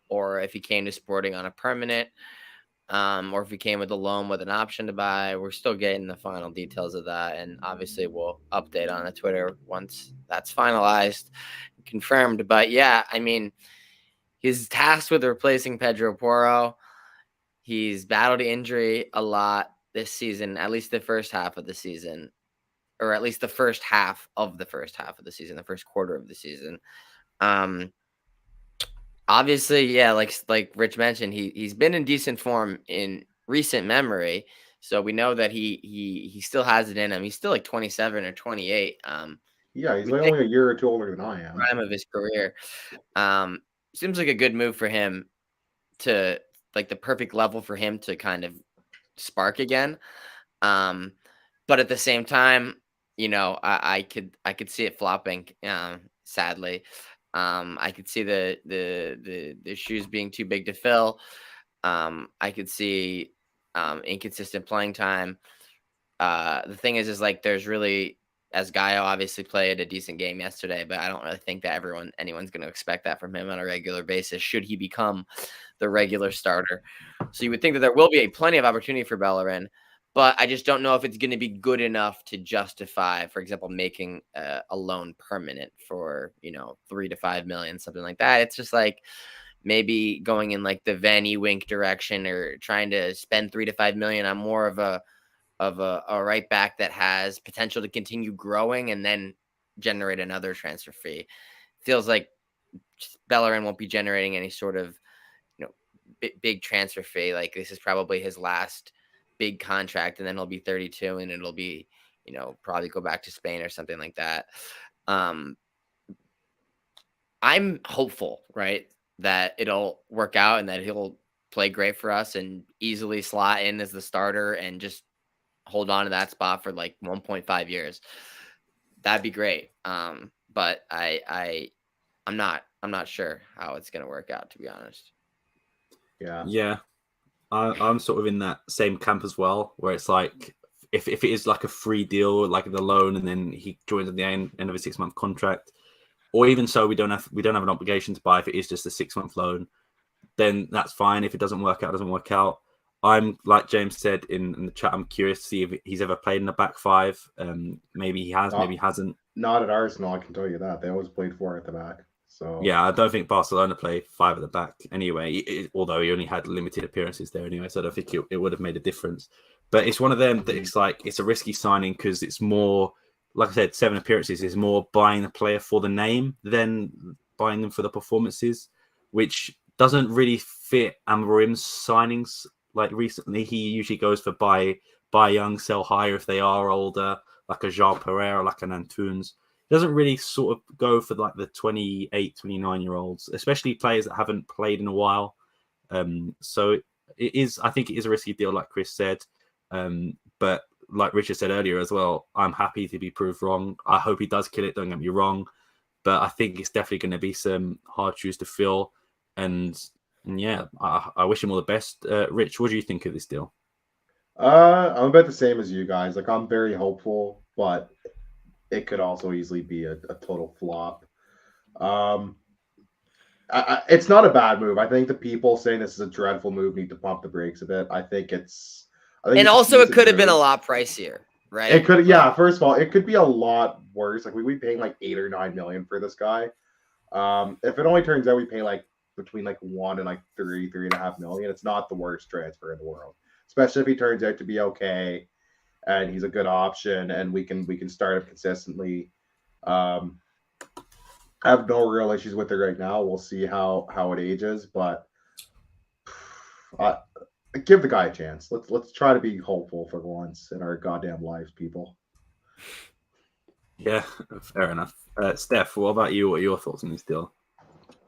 or if he came to Sporting on a permanent, or if he came with a loan with an option to buy. We're still getting the final details of that, and obviously we'll update on the Twitter once that's finalized, confirmed. But yeah, I mean, he's tasked with replacing Pedro Porro. He's battled injury a lot this season, at least the first half of the season. Or at least the first half of the season, the first quarter of the season. Obviously, yeah, like Rich mentioned, he's been in decent form in recent memory, so we know that he still has it in him. He's still like 27 or 28. Yeah, he's like only a year or two older than I am. Prime of his career. Seems like a good move for him, to like the perfect level for him to kind of spark again. But at the same time, I could see it flopping. Sadly, I could see the shoes being too big to fill. I could see inconsistent playing time. The thing is like there's really, as Gaio obviously played a decent game yesterday, but I don't really think that anyone's going to expect that from him on a regular basis. Should he become the regular starter, so you would think that there will be plenty of opportunity for Bellerin. But I just don't know if it's going to be good enough to justify, for example, making a loan permanent for, 3 to 5 million, something like that. It's just like maybe going in like the Van Ewink direction, or trying to spend 3 to 5 million on more of a right back that has potential to continue growing and then generate another transfer fee. Feels like Bellerin won't be generating any sort of, big transfer fee. Like this is probably his last big contract, and then he'll be 32, and it'll be, probably go back to Spain or something like that. I'm hopeful, right, that it'll work out and that he'll play great for us and easily slot in as the starter and just hold on to that spot for like 1.5 years. That'd be great. But I'm not sure how it's going to work out, to be honest. Yeah. I'm sort of in that same camp as well, where it's like if it is like a free deal, like the loan, and then he joins at the end of a 6-month contract, or even so, we don't have an obligation to buy if it is just a 6-month loan, then that's fine. If it doesn't work out, it doesn't work out. I'm, like James said in the chat, I'm curious to see if he's ever played in the back five. Maybe he has, maybe he hasn't. Not at Arsenal, I can tell you that. They always played 4 at the back. So yeah, I don't think Barcelona play 5 at the back anyway, although he only had limited appearances there anyway, so I don't think it would have made a difference. But it's one of them that it's like, it's a risky signing because it's more, like I said, 7 appearances is more buying a player for the name than buying them for the performances, which doesn't really fit Amorim's signings. Like recently, he usually goes for buy young, sell higher if they are older, like a Jean Pereira, like an Antunes. Doesn't really sort of go for like the 28, 29-year-olds, especially players that haven't played in a while. So I think it is a risky deal, like Chris said. But like Richard said earlier as well, I'm happy to be proved wrong. I hope he does kill it, don't get me wrong. But I think it's definitely going to be some hard shoes to fill. And yeah, I wish him all the best. Rich, what do you think of this deal? I'm about the same as you guys. Like, I'm very hopeful, but it could also easily be a total flop. It's not a bad move. I think the people saying this is a dreadful move need to pump the brakes a bit. I think it's And also, it could have been a move. lot pricier, right? It could, yeah. First of all, it could be a lot worse. Like we paying like 8 or 9 million for this guy. If it only turns out we pay like between like 1 and like 3.5 million, it's not the worst transfer in the world. Especially if he turns out to be okay, and he's a good option, and we can start him consistently. I have no real issues with it right now. We'll see how it ages, but give the guy a chance. Let's try to be hopeful for once in our goddamn lives, people. Yeah, fair enough. Steph, what about you? What are your thoughts on this deal?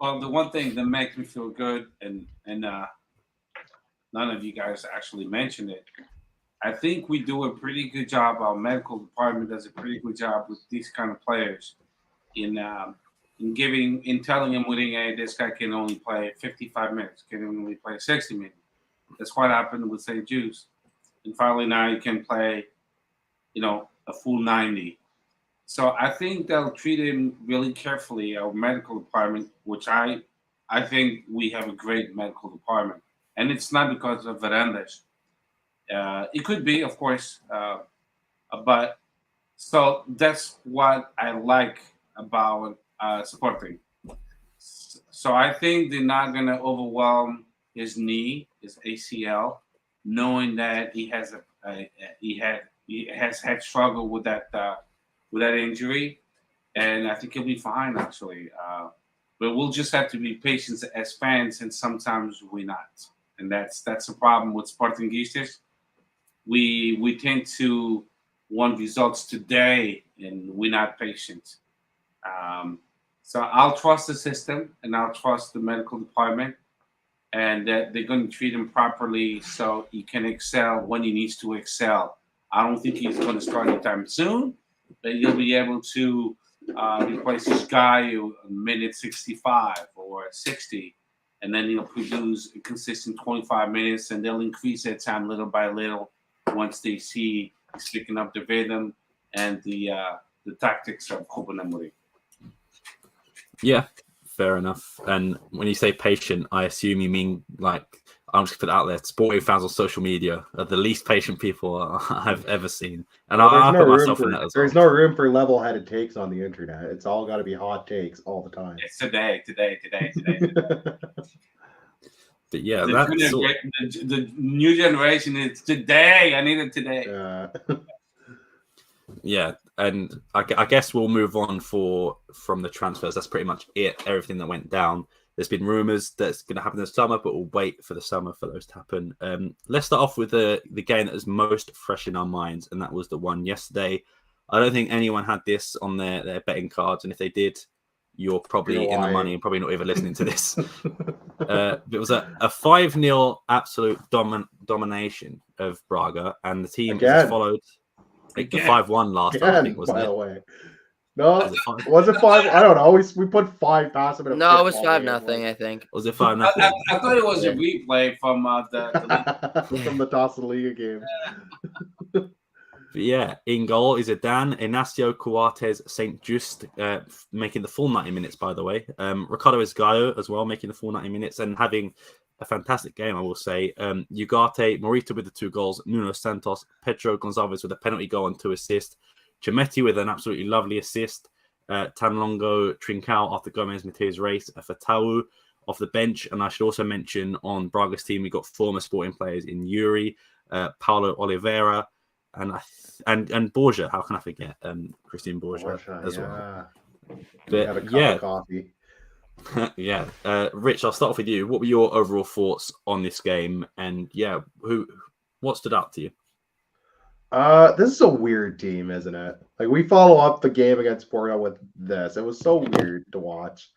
Well, the one thing that makes me feel good, and none of you guys actually mentioned it, I think we do a pretty good job. Our medical department does a pretty good job with these kind of players in telling him, hey, this guy can only play 55 minutes, can only play 60 minutes. That's what happened with St. Jude's. And finally now he can play, a full 90. So I think they'll treat him really carefully, our medical department, which I think we have a great medical department. And it's not because of Varandas. It could be, of course, but so that's what I like about Sporting. So I think they're not going to overwhelm his knee, his ACL, knowing that he has had struggle with that injury, and I think he'll be fine actually. But we'll just have to be patient as fans, and sometimes we're not, and that's the problem with Portuguese. We tend to want results today, and we're not patient. So I'll trust the system, and I'll trust the medical department, and that they're going to treat him properly so he can excel when he needs to excel. I don't think he's going to start anytime soon, but he'll be able to replace this guy in minute 65 or 60, and then he'll produce a consistent 25 minutes, and they'll increase that time little by little once they see he's picking up the rhythm and the tactics of Ruben Amorim. Yeah, fair enough. And when you say patient, I assume you mean, like, I'm just going to put it out there, Sporting fans on social media are the least patient people I've ever seen. And I put myself in that as well. There's no room for level-headed takes on the internet. It's all got to be hot takes all the time. It's today. But yeah, the new generation is today. I need it today. Yeah, and I guess we'll move on from the transfers. That's pretty much it. Everything that went down. There's been rumours that's going to happen this summer, but we'll wait for the summer for those to happen. Let's start off with the game that is most fresh in our minds, and that was the one yesterday. I don't think anyone had this on their betting cards, and if they did, you're probably in the money and probably not even listening to this. It was a 5-0 absolute domination of Braga, and the team has followed. Like the 5-1 last time, I think, wasn't it? By the way. No, was it 5? I don't know. We put 5 past him. No, it was 5-0, I think. Was it 5-0? I thought it was a replay from from the Taça Liga game. But yeah, in goal is Adan, Inacio Coates, St. Just making the full 90 minutes, by the way. Ricardo Esgaio as well, making the full 90 minutes and having a fantastic game, I will say. Ugarte, Morita with the 2 goals, Nuno Santos, Pedro Gonçalves with a penalty goal and 2 assists, Chimetti with an absolutely lovely assist, Tanlongo Trincao after Gomez Mateus race, Fatau off the bench. And I should also mention on Braga's team, we got former Sporting players in Yuri, Paulo Oliveira, and Borja. How can I forget Christian Borja as well? But yeah. Coffee. Yeah, Rich, I'll start off with you. What were your overall thoughts on this game? And yeah, what stood out to you? This is a weird team, isn't it? Like, we follow up the game against Porto with this. It was so weird to watch.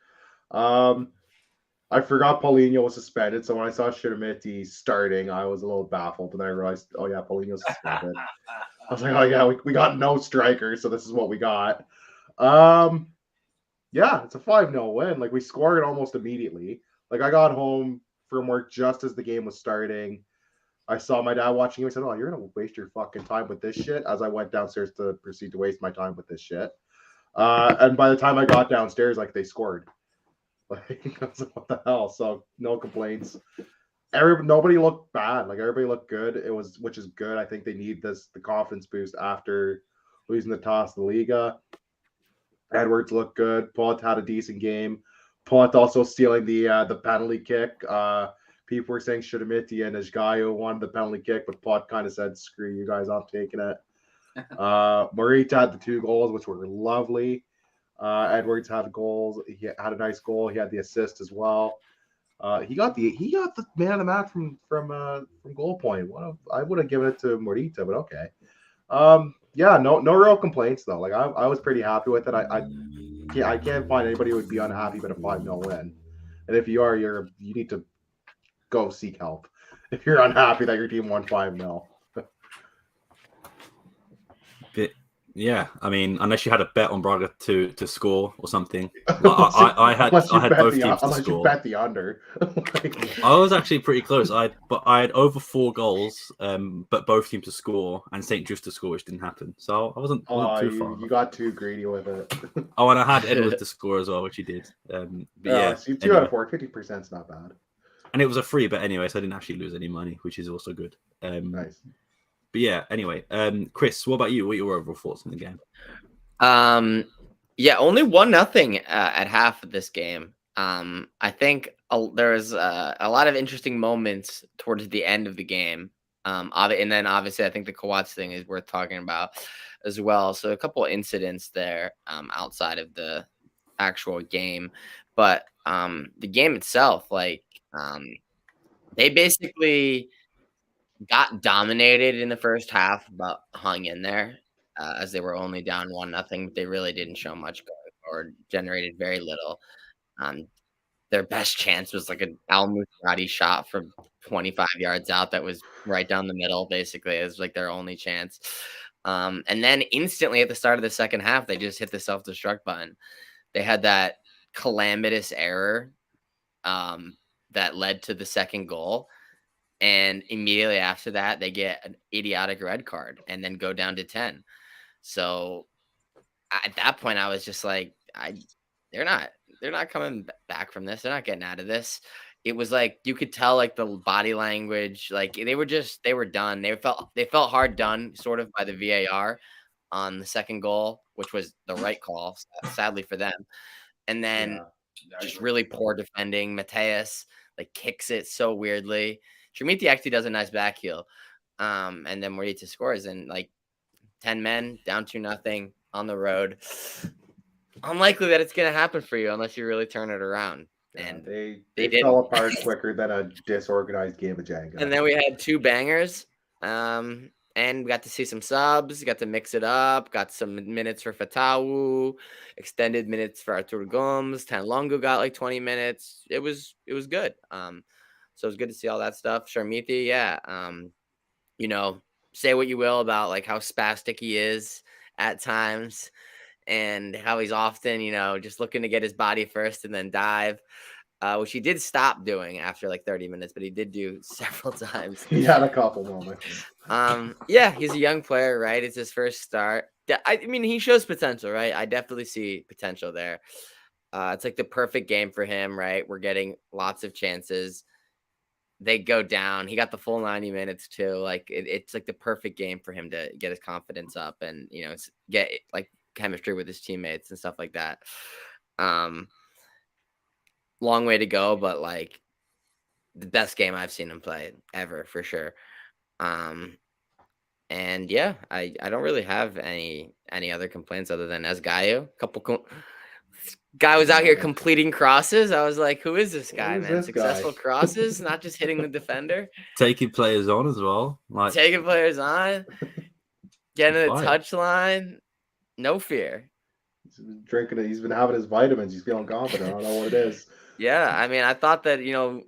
I forgot Paulinho was suspended, so when I saw Chimetti starting, I was a little baffled, and I realized, oh yeah, Paulinho's suspended. I was like, oh yeah, we got no striker, so this is what we got. Yeah, it's a 5-0 win. Like, we scored almost immediately. Like, I got home from work just as the game was starting. I saw my dad watching him. I said, oh, you're going to waste your fucking time with this shit, as I went downstairs to proceed to waste my time with this shit. And by the time I got downstairs, like, they scored. Like, what the hell? So no complaints. Nobody looked bad. Like everybody looked good. Which is good. I think they need the confidence boost after losing the toss to the Liga. Edwards looked good. Pot had a decent game. Pot also stealing the penalty kick. People were saying Shudamiti and Esgaio won the penalty kick, but Pot kind of said, "Screw you guys, I'm taking it." Morita had the 2 goals, which were lovely. Edwards had goals. He had a nice goal. He had the assist as well. He got the man of the match from goal point. I would have given it to Morita, but okay. Yeah, no real complaints though. Like I was pretty happy with it. I can't find anybody who would be unhappy with a 5-0 win. And if you are, you need to go seek help if you're unhappy that your team won 5-0. Yeah, I mean, unless you had a bet on Braga to score or something. Like, I had both teams to unless score. you bet the under. I was actually pretty close. I had over 4 goals, but both teams to score and St. Just to score, which didn't happen. So I wasn't too far. You got too greedy with it. Oh, and I had Edwards to score as well, which he did. But yeah, so 2 out of 4, 50% is not bad. And it was a free bet anyway, so I didn't actually lose any money, which is also good. Nice. But yeah, anyway, Chris, what about you? What are your overall thoughts on the game? Yeah, only 1-0 at half of this game. I think there was a lot of interesting moments towards the end of the game. And then obviously I think the Kawats thing is worth talking about as well. So a couple of incidents there outside of the actual game. But the game itself, like they basically got dominated in the first half, but hung in there as they were only down 1-0. They really didn't show much going forward, generated very little. Their best chance was like an Al Musrati shot from 25 yards out that was right down the middle, basically. It was like their only chance. And then instantly at the start of the second half, they just hit the self-destruct button. They had that calamitous error that led to the second goal. And immediately after that, they get an idiotic red card and then go down to 10. So at that point, I was just like, they're not coming back from this. They're not getting out of this. It was like you could tell, like the body language, like they were done. They felt hard done, sort of by the VAR on the second goal, which was the right call, sadly for them. And then just really poor defending. Mateus like kicks it so weirdly. Trimiti actually does a nice back heel. And then Morita scores, and like 10 men down 2-0 on the road. Unlikely that it's going to happen for you unless you really turn it around. And they fell apart quicker than a disorganized game of Jenga. And then we had 2 bangers. And we got to see some subs, got to mix it up, got some minutes for Fatawu, extended minutes for Artur Gomes. Tanlongo got like 20 minutes. It was good. So it was good to see all that stuff. Sharmiti, yeah. Say what you will about like how spastic he is at times and how he's often, just looking to get his body first and then dive, which he did stop doing after like 30 minutes, but he did do several times. He had a couple moments. Yeah, he's a young player, right? It's his first start. I mean, he shows potential, right? I definitely see potential there. It's like the perfect game for him, right? We're getting lots of chances. They go down. He got the full 90 minutes too. Like it's like the perfect game for him to get his confidence up and, get like chemistry with his teammates and stuff like that. Long way to go, but like the best game I've seen him play ever for sure. And yeah, I don't really have any other complaints other than Esgaio. Guy was out here completing crosses. I was like, who is this guy, man? Successful crosses, not just hitting the defender. Taking players on as well. Taking players on. Getting the touchline. No fear. He's been drinking it. He's been having his vitamins. He's feeling confident. I don't know what it is. Yeah, I mean, I thought that,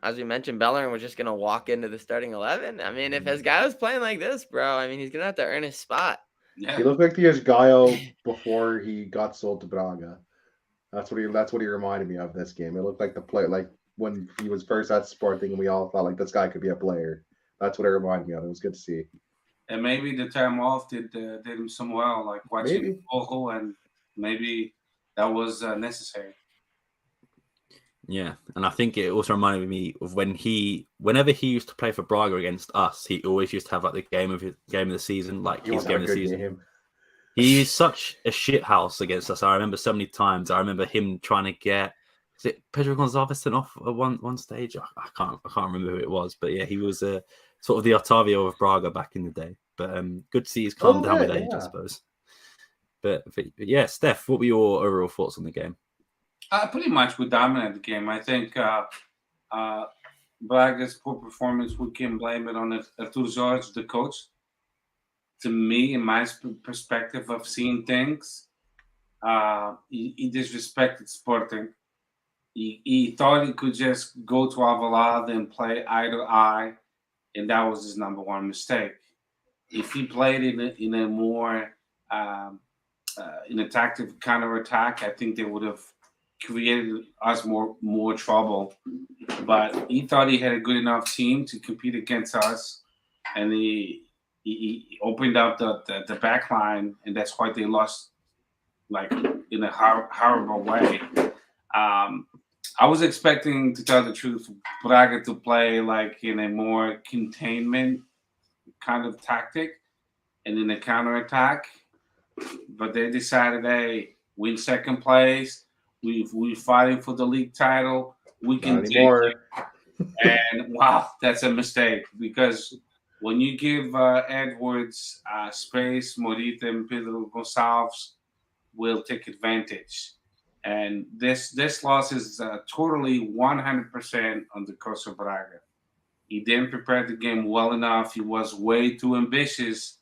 as we mentioned, Bellerin was just going to walk into the starting 11. I mean, if Esgaio was playing like this, bro, I mean, he's going to have to earn his spot. Yeah. He looked like the Esgaio before he got sold to Braga. That's what he reminded me of this game. It looked like the play, like when he was first at Sporting, and we all thought like this guy could be a player. That's what it reminded me of. It was good to see. And maybe the time off did him some well, like watching Porro, and maybe that was necessary. Yeah, and I think it also reminded me of whenever he used to play for Braga against us, he always used to have like the game of the season, like He his won't game have of a the good season. game. He's such a shit house against us. I remember so many times. I remember him trying to get, is it Pedro Gonzalez sent off at one stage? I can't remember who it was, but yeah, he was sort of the Otavio of Braga back in the day. But good to see he's calmed down with age, I suppose. But yeah, Steph, what were your overall thoughts on the game? Pretty much we dominated the game. I think Braga's poor performance, we can blame it on Artur Jorge, the coach. To me, in my perspective of seeing things, he disrespected Sporting. He thought he could just go to Alvalade and play eye to eye, and that was his number one mistake. If he played in a more in a tactical counterattack, I think they would have created us more trouble. But he thought he had a good enough team to compete against us, and he opened up the back line, and that's why they lost, like, in a horrible way. I was expecting, to tell the truth, Braga to play like in a more containment kind of tactic and in a counterattack, but they decided, hey, win second place. We're fighting for the league title. We can take it. And wow, that's a mistake, because when you give Edwards space, Morita and Pedro Gonçalves will take advantage. And this loss is totally 100% on the coast of Braga. He didn't prepare the game well enough. He was way too ambitious.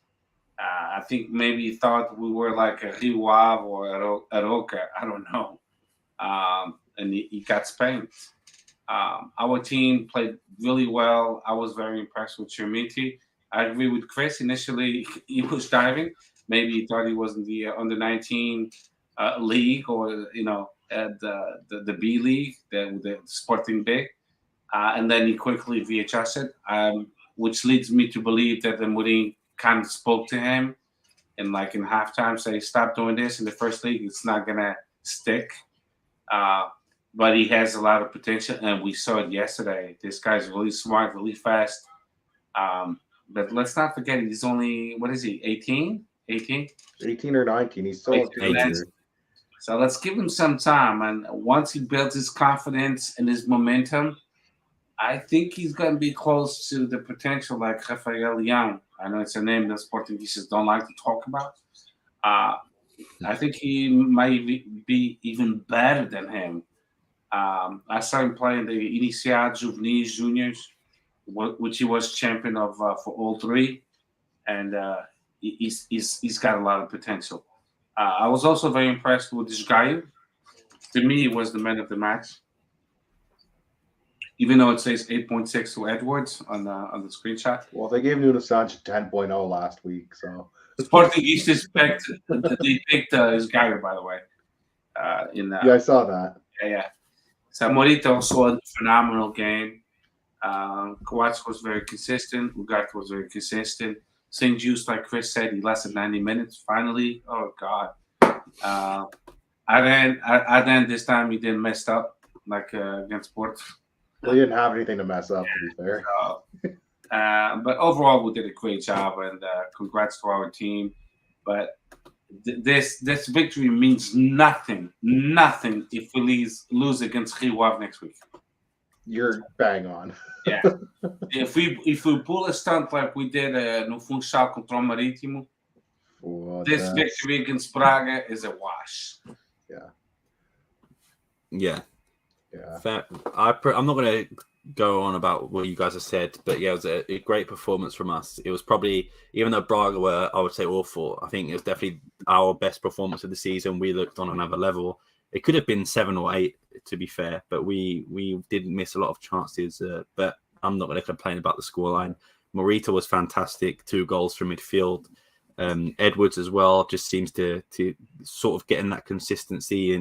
I think maybe he thought we were like a Rio Ave or Aroca. I don't know. And he got spanked. Our team played really well. I was very impressed with Chermiti. I agree with Chris. Initially, he was diving. Maybe he thought he was in the under-19 league, or the B league, the Sporting B, and then he quickly readjusted, which leads me to believe that the Mourinho kind of spoke to him, and like in halftime, say, stop doing this in the first league. It's not gonna stick. But he has a lot of potential, and we saw it yesterday. This guy's really smart, really fast. But let's not forget, he's only, what is he, 18? 18 or 19. He's still 18. So let's give him some time. And once he builds his confidence and his momentum, I think he's going to be close to the potential like Rafael Young. I know it's a name that Portuguese don't like to talk about. I think he might be even better than him. I saw him playing the Iniciado, Juvenis, Juniors, which he was champion of for all three. And he's got a lot of potential. I was also very impressed with this guy. To me, he was the man of the match. Even though it says 8.6 to Edwards on the screenshot. Well, they gave Nuno Sancho 10.0 last week, so Portuguese picked his guy, by the way. Yeah, I saw that. Yeah. So Morita also had a phenomenal game. Coates was very consistent. Ugarte was very consistent. St. Juice, like Chris said, he lasted 90 minutes. Finally, oh God. Then this time he didn't mess up like against Porto. Well, he didn't have anything to mess up, to be fair. But overall, we did a great job, and congrats to our team. But this victory means nothing if we lose against Rio Ave next week. You're bang on. Yeah. If we pull a stunt like we did no Funchal contra o Marítimo, this victory against Braga is a wash. Yeah. Fair. I'm not going to go on about what you guys have said, but yeah, it was a great performance from us. It was probably, even though Braga were, I would say, awful, I think it was definitely our best performance of the season. We looked on another level. It could have been 7 or 8, to be fair, but we didn't miss a lot of chances. But I'm not going to complain about the scoreline. Morita was fantastic, 2 goals from midfield. Edwards as well just seems to sort of get in that consistency,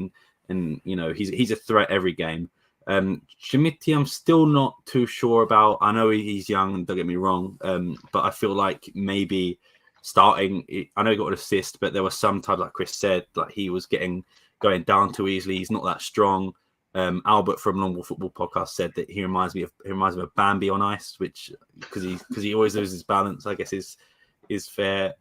and he's a threat every game. Chermiti, I'm still not too sure about. I know he's young, don't get me wrong, but I feel like maybe starting. I know he got an assist, but there were some times, like Chris said, like he was going down too easily. He's not that strong. Albert from Long Ball Football Podcast said that he reminds me of Bambi on ice, which because he always loses balance, I guess is fair.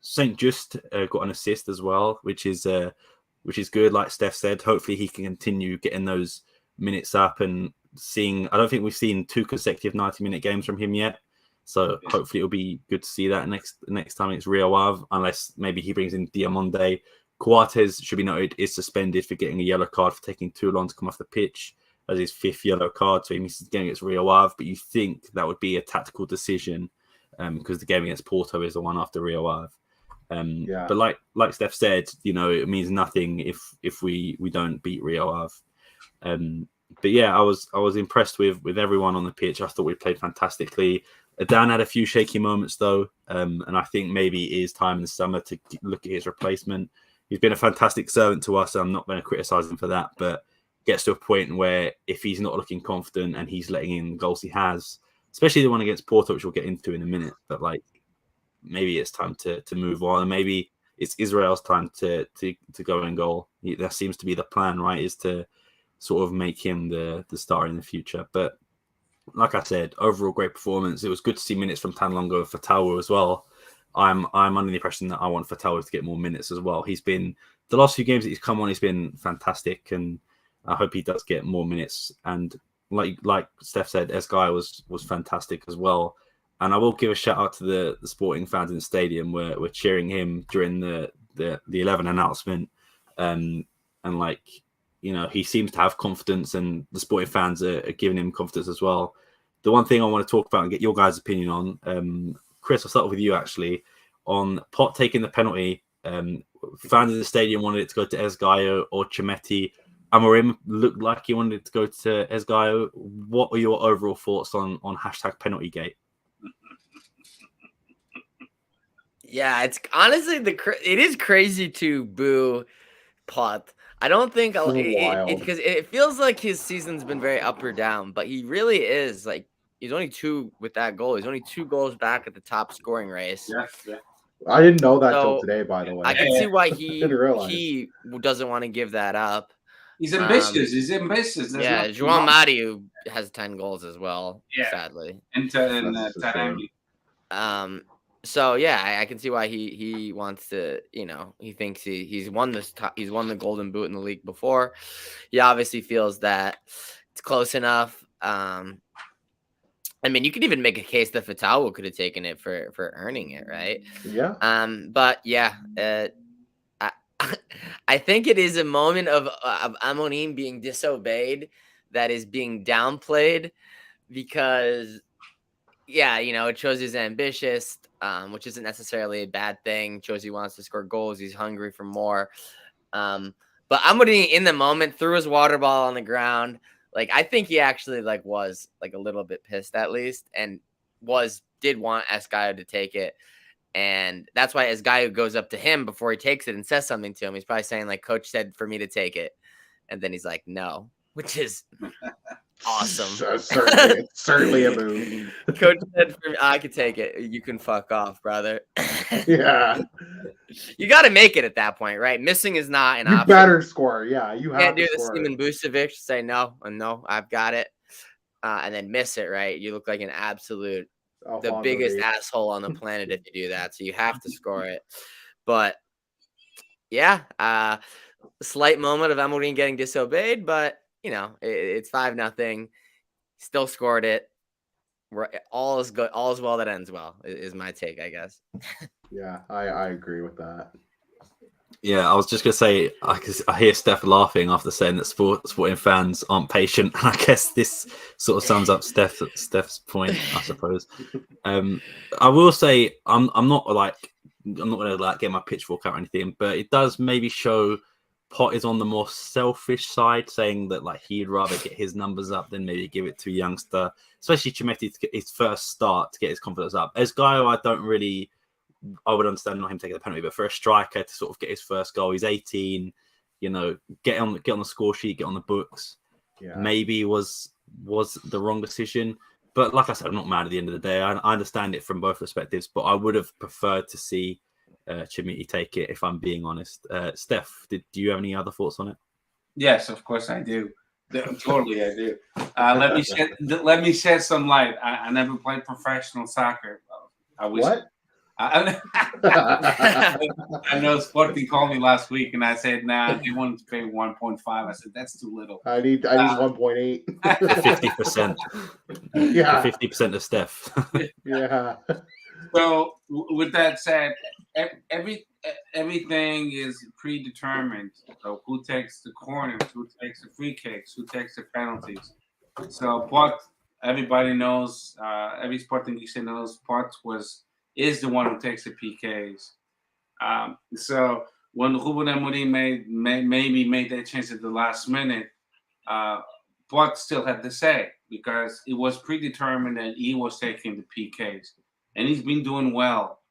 St. Just got an assist as well, which is good. Like Steph said, hopefully he can continue getting those minutes up and seeing. I don't think we've seen 2 consecutive 90-minute games from him yet, so hopefully it'll be good to see that next time it's Rio Ave, unless maybe he brings in Diamonde. Coates, should be noted, is suspended for getting a yellow card for taking too long to come off the pitch as his 5th yellow card, so he misses the game against Rio Ave. But you think that would be a tactical decision because the game against Porto is the one after Rio Ave. But like Steph said, it means nothing if we don't beat Rio Ave. But yeah, I was impressed with everyone on the pitch. I thought we played fantastically. Dan had a few shaky moments though, and I think maybe it is time in the summer to look at his replacement. He's been a fantastic servant to us. I'm not going to criticize him for that, but gets to a point where if he's not looking confident and he's letting in goals he has, especially the one against Porto, which we'll get into in a minute, but maybe it's time to move on. And maybe it's Israel's time to go in goal. That seems to be the plan, right? Is to sort of make him the starter in the future. But like I said, overall great performance. It was good to see minutes from Tanlongo and Fatawa as well. I'm under the impression that I want Fatawa to get more minutes as well. He's been the last few games that he's come on, he's been fantastic, and I hope he does get more minutes. And like Steph said, Esgai was fantastic as well. And I will give a shout out to the Sporting fans in the stadium. We're cheering him during the 11 announcement, and he seems to have confidence, and the Sporting fans are giving him confidence as well. The one thing I want to talk about and get your guys' opinion on, Chris, I'll start with you actually, on Pot taking the penalty. Fans in the stadium wanted it to go to Esgaio or Chimetti. Amorim looked like he wanted it to go to Esgaio. What are your overall thoughts on #PenaltyGate? Yeah, it's honestly it is crazy to boo Pot. I don't think because it feels like his season's been very up or down, but he really is he's only 2 with that goal. He's only 2 goals back at the top scoring race. Yeah. I didn't know that till today, by the way. I can see why he doesn't want to give that up. He's ambitious. He's ambitious. There's João Mario has 10 goals as well, sadly. And Taremi. So yeah, I can see why he wants to. He thinks he's won he's won the Golden Boot in the league before. He obviously feels that it's close enough. You could even make a case that Fatawa could have taken it for earning it, right? Yeah. But yeah, I think it is a moment of Amorim being disobeyed that is being downplayed because, it shows he's ambitious, which isn't necessarily a bad thing. It shows he wants to score goals. He's hungry for more. But Amorim in the moment threw his water ball on the ground. I think he actually was a little bit pissed at least, and did want Esgaio to take it. And that's why Esgaio goes up to him before he takes it and says something to him. He's probably saying Coach said for me to take it. And then he's like, no, which is awesome. Certainly a move. Coach said for me, I could take it. You can fuck off, brother. Yeah. You got to make it at that point, right? Missing is not an option. You better score. Yeah, you can't do the Seaman Bucevic, say no, I've got it, and then miss it, right? You look like an absolute the biggest asshole on the planet if you do that. So you have to score it. But yeah, slight moment of Amorim getting disobeyed, but it's 5-0. Still scored it. All is good. All is well that ends well is my take, I guess. Yeah, I agree with that. Yeah, I was just gonna say I hear Steph laughing after saying that Sporting fans aren't patient. I guess this sort of sums up Steph's point, I suppose. I will say I'm not gonna get my pitchfork out or anything, but it does maybe show Pot is on the more selfish side, saying that he'd rather get his numbers up than maybe give it to a youngster, especially Chimetti to get his first start to get his confidence up. Esgaio, I would understand not him taking the penalty, but for a striker to sort of get his first goal, he's 18, get on the score sheet, get on the books. Yeah. Maybe was the wrong decision. But like I said, I'm not mad at the end of the day. I understand it from both perspectives, but I would have preferred to see Chimetti take it, if I'm being honest. Steph, do you have any other thoughts on it? Yes, of course I do. Totally, I do. Let me shed some light. I never played professional soccer. I wish. What? I know Sporting called me last week, and I said, "Nah, they wanted to pay 1.5." I said, "That's too little." I need 1.8. 50%. Yeah. 50% of Steph. Yeah. So, with that said, everything is predetermined. So, who takes the corners, who takes the free kicks, who takes the penalties. So, Pot, everybody knows, every Portuguese knows Pot is the one who takes the PKs. So, when Ruben Amorim maybe made that change at the last minute, Pot still had to say, because it was predetermined that he was taking the PKs. And he's been doing well.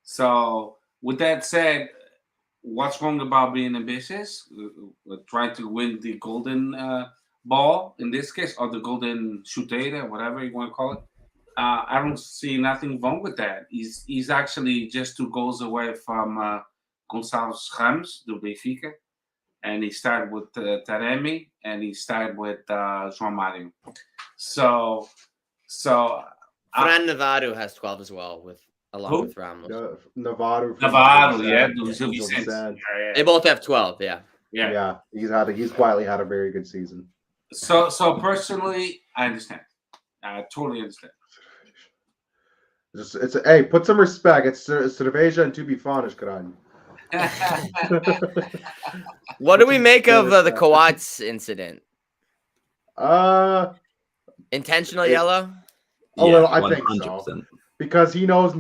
So with that said, what's wrong about being ambitious? Trying to win the golden ball in this case, or the golden chuteira, whatever you want to call it. I don't see nothing wrong with that. He's actually just 2 goals away from Gonçalo Ramos, do Benfica. And he started with Taremi, and he started with João Mario. So Fran Navarro has 12 as well, along with Ramos. Navarro, yeah. They both have 12, yeah. Yeah. He's quietly had a very good season. So personally, I understand. I totally understand. Hey, put some respect. It's Cerveja and Tubi Fanish, Karan. What do we make of the Coates incident? Intentional yellow? A little, I think 100%. so. Because he knows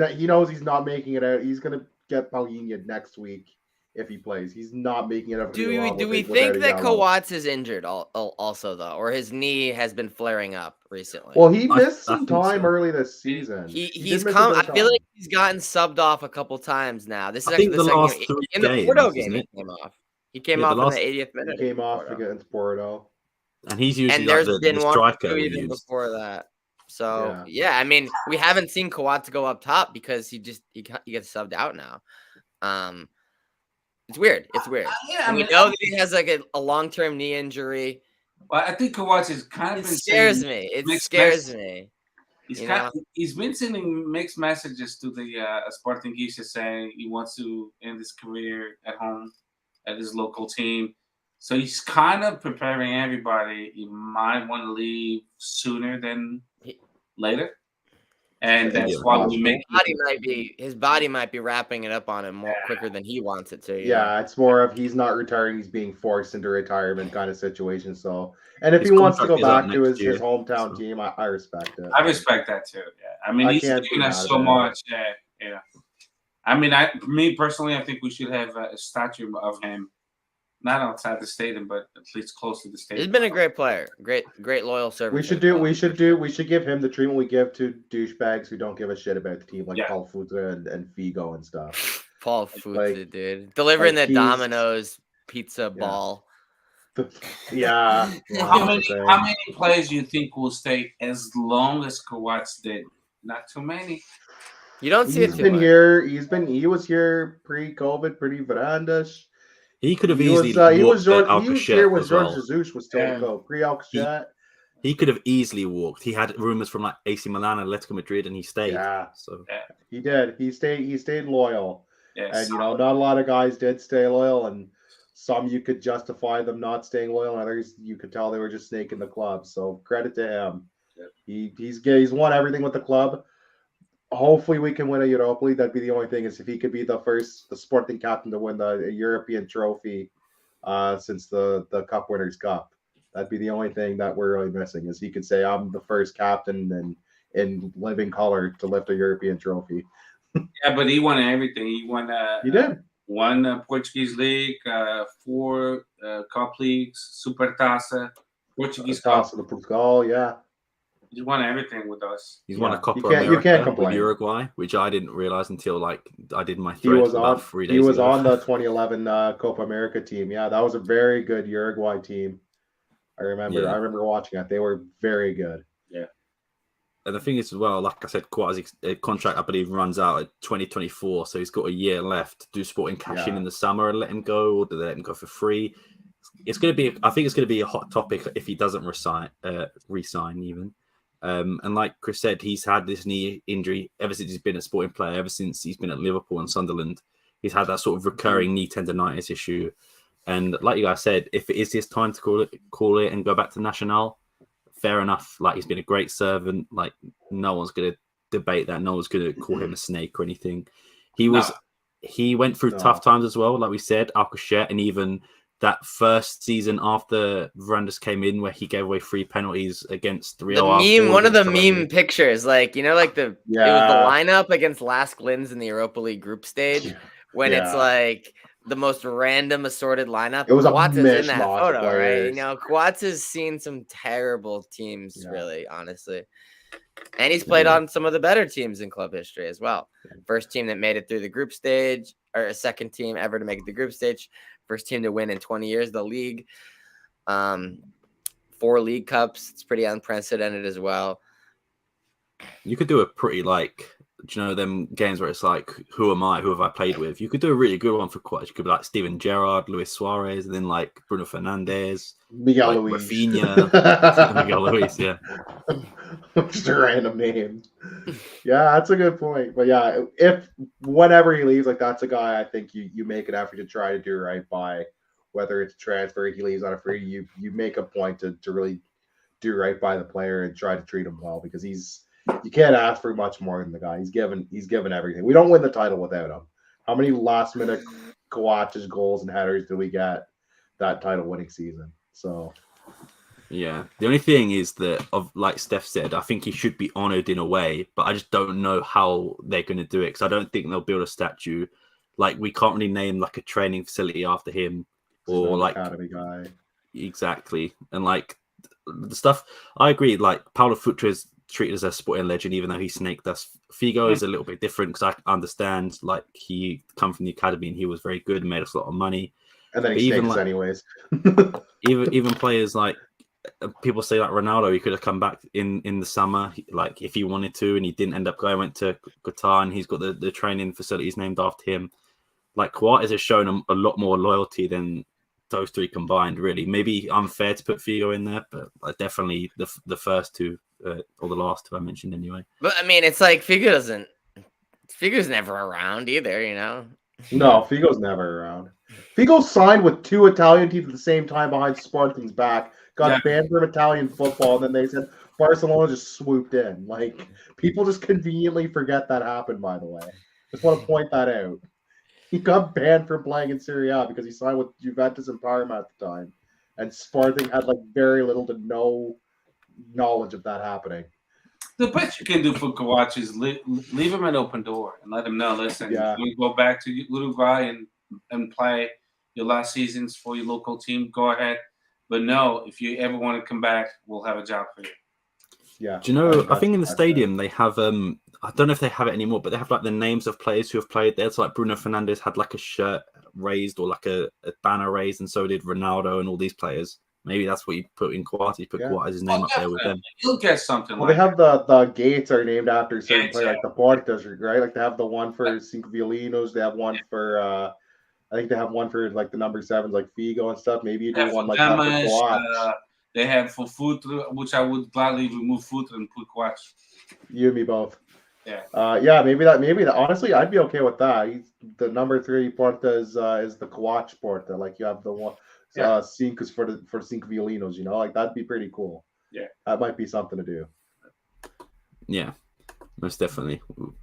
he's not making it out. He's gonna get Paulinho next week if he plays. He's not making it out. Do we think that Coates is injured also though, or his knee has been flaring up recently? Well, he missed some time early this season. He's come. I feel like he's gotten subbed off a couple times now. This is actually the last second game. In games, the Porto game. isn't it? He came off. He came off in the 80th minute. He came off against Porto. And he's usually and there's like been the one striker or two we even use. before that. So yeah, I mean, we haven't seen Coates go up top because he gets subbed out now. It's weird. We know that he has like a long-term knee injury. Well, I think Coates is kind of. It scares me. He's been sending mixed messages to the Portuguese saying he wants to end his career at home at his local team. So he's kind of preparing everybody. He might want to leave sooner than later, and that's why we make. His body might be wrapping it up on him more quicker than he wants it to. Yeah, it's more of he's not retiring; he's being forced into retirement kind of situation. So, and if he wants to go back to his hometown team, I respect it. I respect that too. Yeah, I mean he's giving us so much. Yeah. I mean, me personally, I think we should have a statue of him. Not outside the stadium, but at least close to the stadium. He's been a great player, great loyal servant. We should give him the treatment we give to douchebags who don't give a shit about the team, like Paul Futre and Figo and stuff. Paul Futre, dude, delivering the Domino's pizza ball. Yeah. How many players do you think will stay as long as Coates did? Not too many. You don't see it too much. He was here pre-COVID, pretty Varandas. He could have easily. He was here when Jorge Jesus was still to go. Pre-Alcochete. He could have easily walked. He had rumors from like AC Milan and Atletico Madrid, and he stayed. Yeah, so he did. He stayed loyal. Yes. And not a lot of guys did stay loyal, and some you could justify them not staying loyal, and others you could tell they were just snaking the club. So credit to him. Yeah. He's won everything with the club. Hopefully we can win a Europa League. That'd be the only thing, is if he could be the Sporting captain to win the European trophy since the Cup Winners' Cup. That'd be the only thing that we're really missing, is he could say, I'm the first captain in living color to lift a European trophy. Yeah, but he won everything. He won. He did. Won Portuguese League, 4 Cup Leagues, Supertaça, Portuguese Cup. The Portugal, yeah. He's won everything with us. He's won a Copa America you can't complain. With Uruguay, which I didn't realize until I did my thread about 3 days ago. He was on the 2011 Copa America team. Yeah, that was a very good Uruguay team. I remember watching it. They were very good. Yeah. And the thing is as well, like I said, Coates' contract I believe runs out at 2024, so he's got a year left. Do Sporting cash in the summer and let him go, or do they let him go for free? it's going to be. I think it's going to be a hot topic if he doesn't resign even. And like Chris said, he's had this knee injury ever since he's been a Sporting player. Ever since he's been at Liverpool and Sunderland, he's had that sort of recurring knee tendonitis issue. And like you guys said, if it is his time to call it and go back to Nacional, fair enough. Like, he's been a great servant. Like, no one's going to debate that. No one's going to call him a snake or anything. He went through tough times as well, like we said, Alcochete, and even that first season after Varandas came in, where he gave away 3 penalties against Rio. One of the meme pictures, like, it was the lineup against Lask Linz in the Europa League group stage, when it's like the most random assorted lineup. It was Coates a is in that mishmash photo, of players. right? Coates has seen some terrible teams, really, honestly. And he's played on some of the better teams in club history as well. First team that made it through the group stage, or a second team ever to make it the group stage. First team to win in 20 years, the league. 4 League Cups. It's pretty unprecedented as well. You could do a pretty, like, do you know them games where it's like, who am I? Who have I played with? You could do a really good one for Coates. You could be like Steven Gerrard, Luis Suarez, and then like Bruno Fernandes, Miguel like Luis. Rafinha, Miguel Luis, yeah. Just a random name. Yeah, that's a good point. But yeah, if whenever he leaves, like, that's a guy I think you make an effort to try to do right by, whether it's transfer, he leaves on a free, you make a point to really do right by the player and try to treat him well, because you can't ask for much more than the guy. He's given everything. We don't win the title without him. How many last minute Coates goals and headers did we get that title winning season? So yeah, the only thing is that, like Steph said, I think he should be honoured in a way, but I just don't know how they're going to do it, because I don't think they'll build a statue. Like, we can't really name like a training facility after him, or like academy guy. Exactly, and like the stuff. I agree. Like, Paulo Futre is treated as a Sporting legend, even though he snaked us. Figo is a little bit different, because I understand, like, he come from the academy and he was very good and made us a lot of money. And then he snakes anyways. even players like, people say like Ronaldo, he could have come back in the summer, like, if he wanted to, and he didn't end up going. Went to Qatar, and he's got the training facilities named after him. Like, Coates has shown a lot more loyalty than those 3 combined, really. Maybe unfair to put Figo in there, but definitely the first 2, or the last 2 I mentioned anyway. But I mean, it's like Figo's never around either, No, Figo's never around. Figo signed with 2 Italian teams at the same time behind Spartan's back, got banned from Italian football, and then they said Barcelona just swooped in. Like, people just conveniently forget that happened, by the way. Just want to point that out. He got banned from playing in Serie A because he signed with Juventus and Parma at the time. And Sporting had like very little to no knowledge of that happening. The best you can do for Coates is leave him an open door and let him know, listen, you go back to Uruguay and play your last seasons for your local team, go ahead. But no, if you ever want to come back, we'll have a job for you. Yeah. Do you know, I think in the stadium they have, I don't know if they have it anymore, but they have like the names of players who have played there. So like Bruno Fernandes had like a shirt raised, or like a banner raised, and so did Ronaldo and all these players. Maybe that's what you put in Coates. You put Coates' name up there with them. You'll get something. Well, they have the gates are named after certain players, like the Porto, right? Like they have the one for Cinco Violinos. They have one for, I think they have one for like the number 7s, like Figo and stuff. Maybe you do one like that for Coates. They have for Futre, which I would gladly remove Futre and put Coates. You and me both. Yeah. Maybe that. Honestly, I'd be okay with that. The number 3 Porta is the Coates Porta. Like, you have the one Cinco's for Cinco Violinos. Like, that'd be pretty cool. Yeah, that might be something to do. Yeah, most definitely.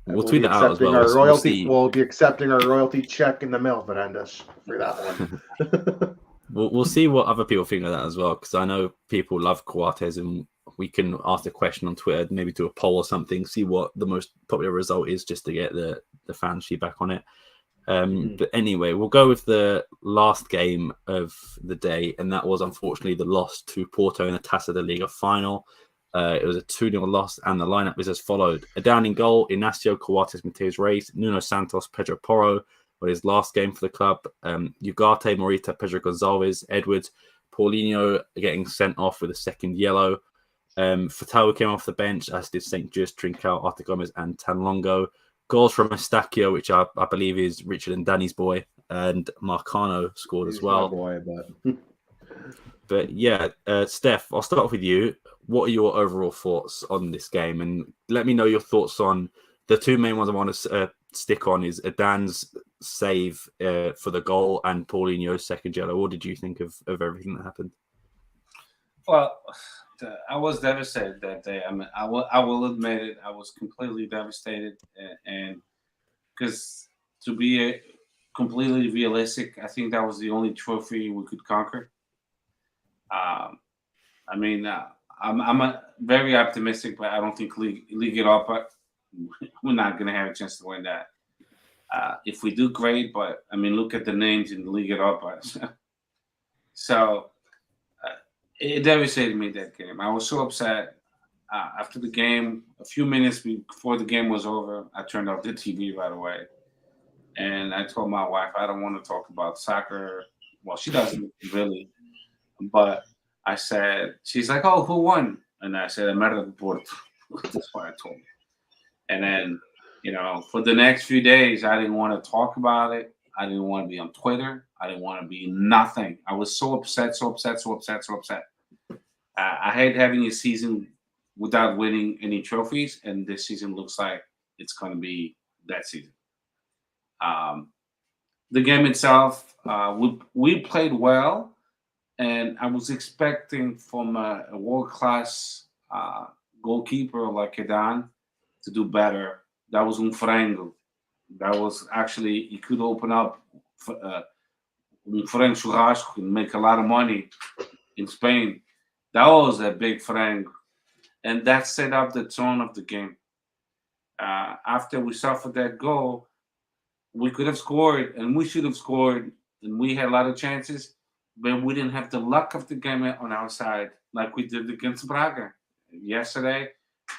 We'll tweet that out as well. Our royalty, we'll be accepting our royalty check in the mail, Varandas, for that one. We'll see what other people think of that as well, because I know people love Coates, and we can ask a question on Twitter, maybe do a poll or something, see what the most popular result is, just to get the fans' feedback on it. But anyway, we'll go with the last game of the day, and that was unfortunately the loss to Porto in the Taça da Liga final. It was a 2-0 loss, and the lineup is as followed: a down in goal, Inácio Coates, Mateus Reis, Nuno Santos, Pedro Porro, for his last game for the club. Ugarte, Morita, Pedro Gonçalves, Edwards, Paulinho getting sent off with a second yellow. Fatal came off the bench, as did St. Just, Trincao, Arthur Gomez, and Tanlongo. Goals from Mustacchio, which I believe is Richard and Danny's boy, and Marcano scored as well. My boy, but But yeah, Steph, I'll start off with you. What are your overall thoughts on this game? And let me know your thoughts on the two main ones I want to stick on is Adan's save for the goal and Paulinho's second yellow. What did you think of everything that happened? Well, I was devastated that day. I mean, I will admit it. I was completely devastated, and because to be completely realistic, I think that was the only trophy we could conquer. I mean, I'm very optimistic, but I don't think League Europa, we're not going to have a chance to win that. If we do, great, but I mean, look at the names in the League Europa. So it devastated me, that game. I was so upset. After the game, a few minutes before the game was over, I turned off the TV right away. And I told my wife, I don't want to talk about soccer. Well, she doesn't really. But I said, she's like, oh, who won? And I said, Merda Porto. That's what I told her. And then, for the next few days, I didn't want to talk about it. I didn't want to be on Twitter. I didn't want to be nothing. I was so upset. I hate having a season without winning any trophies, and this season looks like it's going to be that season. The game itself, we played well, and I was expecting from a world-class goalkeeper like Edan to do better. That was frango. That was actually, he could open up frango churrasco and make a lot of money in Spain. That was a big frango. And that set up the tone of the game. After we suffered that goal, we could have scored, and we should have scored, and we had a lot of chances, but we didn't have the luck of the game on our side like we did against Braga. Yesterday,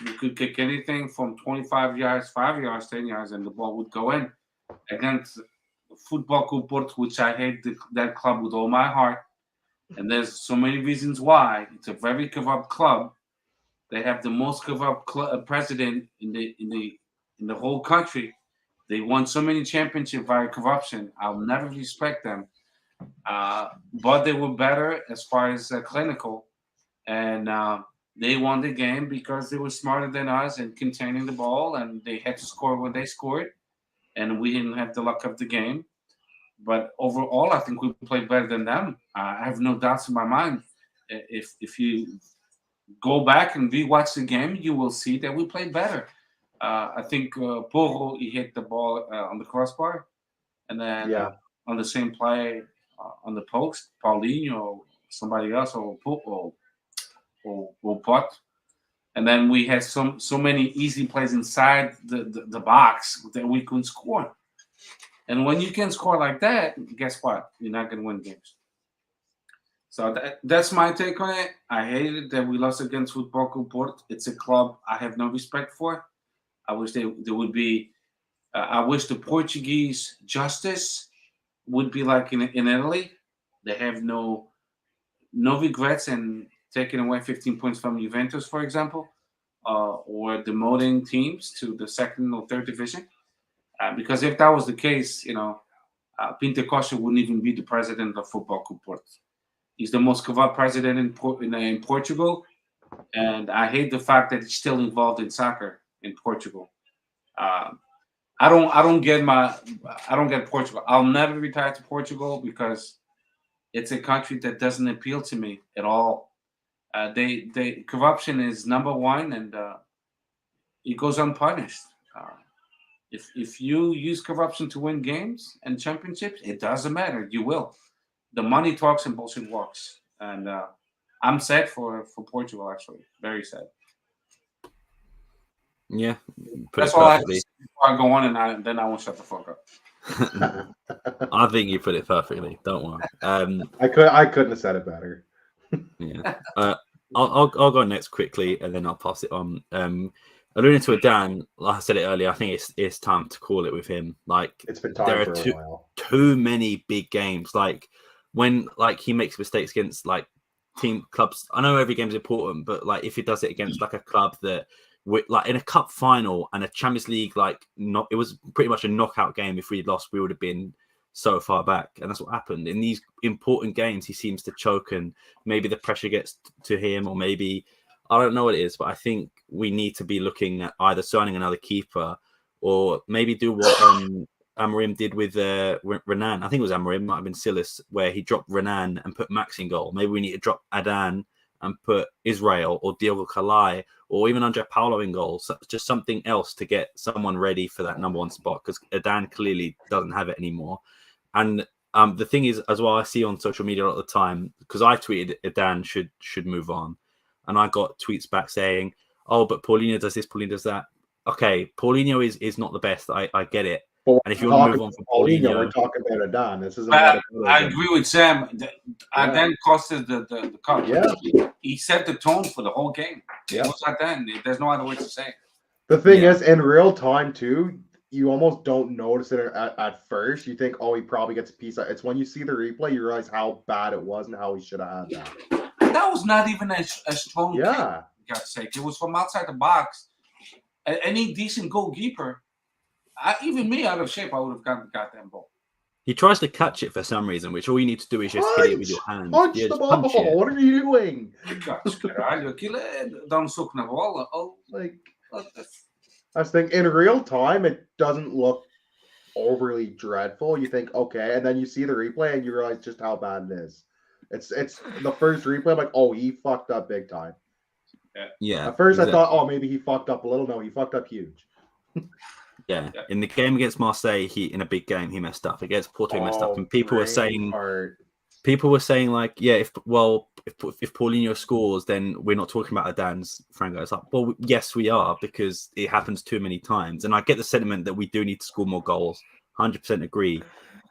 we could kick anything from 25 yards, 5 yards, 10 yards, and the ball would go in. Against Football Club Porto, which I hate that club with all my heart, and there's so many reasons why. It's a very corrupt club. They have the most corrupt president in the whole country. They won so many championships via corruption. I'll never respect them. But they were better as far as clinical. And they won the game because they were smarter than us in containing the ball. And they had to score when they scored. And we didn't have the luck of the game. But overall, I think we played better than them. I have no doubts in my mind. If you go back and rewatch the game, you will see that we played better. I think Porro, he hit the ball on the crossbar, and then on the same play on the post, Paulinho, somebody else, or Pot. And then we had so many easy plays inside the box that we couldn't score. And when you can score like that, guess what? You're not going to win games. So that's my take on it. I hated that we lost against Football Club Porto. It's a club I have no respect for. I wish there would be. I wish the Portuguese justice would be like in Italy. They have no regrets in taking away 15 points from Juventus, for example, or demoting teams to the second or third division. Because if that was the case, Pinto Costa wouldn't even be the president of Football Club Porto. He's the most corrupt president in Portugal, and I hate the fact that he's still involved in soccer in Portugal. I don't get Portugal. I'll never retire to Portugal because it's a country that doesn't appeal to me at all. Corruption is number one, and it goes unpunished. If you use corruption to win games and championships, it doesn't matter. You will. The money talks and bullshit walks. And I'm sad for Portugal, actually. Very sad. Yeah. That's all I have to say before I go on, and then I won't shut the fuck up. I think you put it perfectly. Don't worry. I couldn't have said it better. Yeah. I'll go next quickly, and then I'll pass it on. Alluding to Dan, like I said it earlier, I think it's time to call it with him. Like, it's been time there for are a while. Too many big games. Like when he makes mistakes against like team clubs. I know every game's important, but like if he does it against like a club that like in a cup final and a Champions League, it was pretty much a knockout game. If we'd lost, we would have been so far back, and that's what happened in these important games. He seems to choke, and maybe the pressure gets to him, or maybe I don't know what it is. But I think we need to be looking at either signing another keeper, or maybe do what Amorim did with Renan. I think it was Amorim, might have been Silas, where he dropped Renan and put Max in goal. Maybe we need to drop Adan and put Israel or Diogo Calai or even Andre Paulo in goal. So just something else to get someone ready for that number one spot, because Adan clearly doesn't have it anymore. And the thing is, as well, I see on social media a lot of the time, because I tweeted Adan should move on, and I got tweets back saying, "Oh, but Paulinho does this, Paulinho does that." Okay, Paulinho is not the best. I get it. But And if you want to move on from Paulinho, we're talking about Adan. This isn't. I agree with Sam. Adan costed the cup. Yeah. He set the tone for the whole game. Yeah. It was Adan. There's no other way to say it. The thing is, in real time too, you almost don't notice it at first. You think, oh, he probably gets a piece. It's when you see the replay, you realize how bad it was and how he should have had that. And that was not even a strong kick, Yeah. for God's sake. It was from outside the box. Any decent goalkeeper, even me out of shape, I would have gotten the goddamn ball. he tries to catch it for some reason, which all you need to do is just hit it with your hands. Punch Yeah, the just ball. punch it. What are you doing? Caralho, aquilo é dar um soco na bola. Like, I was thinking, in real time, it doesn't look overly dreadful. You think, okay, and then you see the replay and you realize just how bad it is. It's the first replay, I'm like, oh, he fucked up big time. Yeah. At first, exactly. I thought, oh, maybe he fucked up a little. No, he fucked up huge. Yeah. In the game against Marseille, in a big game, he messed up. Against Porto, he messed up, and people were saying, like, yeah, if Paulinho scores, then we're not talking about Adan's Franco. It's like, well, yes, we are, because it happens too many times. And I get the sentiment that we do need to score more goals. 100% agree.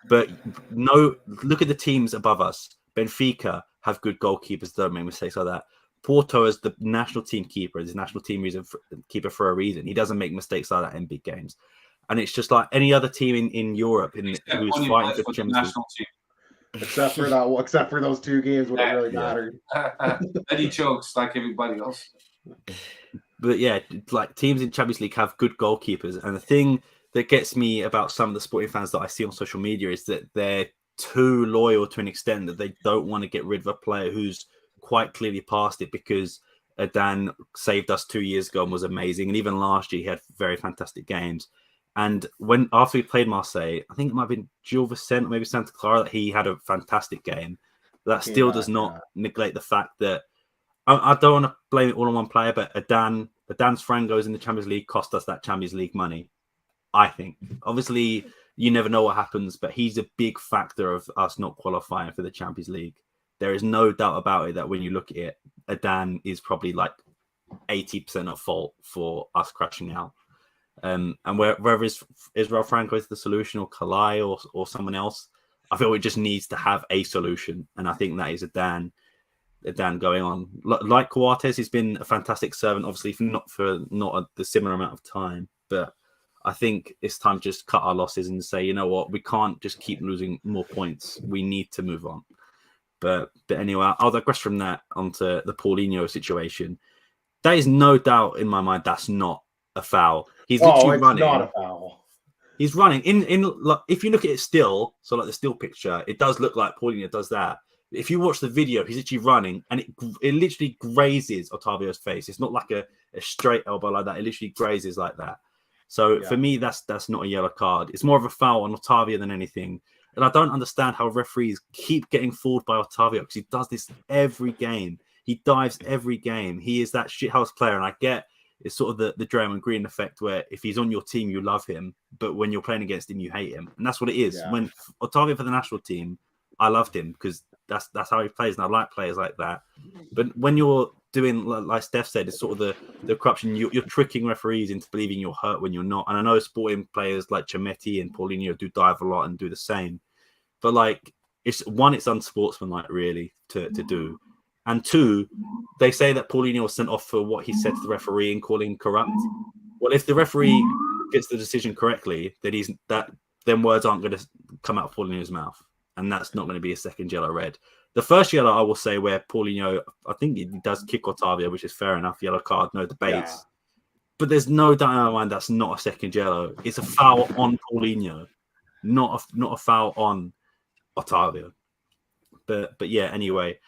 But no, look at the teams above us. Benfica have good goalkeepers, don't make mistakes like that. Porto is the national team keeper, is national team keeper for a reason. He doesn't make mistakes like that in big games. And it's just like any other team in Europe who's fighting for the Champions League. Except for those two games when it really mattered. And he chokes like everybody else. But yeah, like teams in Champions League have good goalkeepers. And the thing that gets me about some of the Sporting fans that I see on social media is that they're too loyal to an extent that they don't want to get rid of a player who's quite clearly past it, because Adan saved us 2 years ago and was amazing. And even last year, he had very fantastic games. And after we played Marseille, I think it might have been Gil Vicente, maybe Santa Clara, that he had a fantastic game. That still does not neglect the fact that I don't want to blame it all on one player, but Adan's Frangos in the Champions League cost us that Champions League money, I think. Obviously, you never know what happens, but he's a big factor of us not qualifying for the Champions League. There is no doubt about it that when you look at it, Adan is probably like 80% at fault for us crashing out. And whether Israel Franco is the solution, or Kalai, or someone else, I feel it just needs to have a solution. And I think that is Adan going on. Like Coates, he's been a fantastic servant, obviously for not the similar amount of time. But I think it's time to just cut our losses and say, you know what, we can't just keep losing more points. We need to move on. But anyway, I'll digress from that onto the Paulinho situation. That is no doubt in my mind that's not a foul. He's literally running. Not a foul. He's running in like, if you look at it still, so like the still picture, it does look like Paulinho does that. If you watch the video, he's literally running, and it literally grazes Otavio's face. It's not like a straight elbow like that. It literally grazes like that. So for me, that's not a yellow card. It's more of a foul on Otavio than anything. And I don't understand how referees keep getting fooled by Otavio, because he does this every game. He dives every game. He is that shithouse player. And I get it's sort of the Draymond Green effect, where if he's on your team, you love him. But when you're playing against him, you hate him. And that's what it is. Yeah. When Otavio for the national team, I loved him because that's how he plays. And I like players like that. But when you're doing, like Steph said, it's sort of the corruption. You're tricking referees into believing you're hurt when you're not. And I know Sporting players like Chametti and Paulinho do dive a lot and do the same. But like, it's unsportsmanlike, really, to do. And two, they say that Paulinho was sent off for what he said to the referee and calling him corrupt. Well, if the referee gets the decision correctly, then words aren't going to come out of Paulinho's mouth, and that's not going to be a second yellow red. The first yellow, I will say, where Paulinho, I think he does kick Otavio, which is fair enough. Yellow card, no debates. Yeah. But there's no doubt in my mind that's not a second yellow. It's a foul on Paulinho. not a foul on Otavio. But yeah, anyway,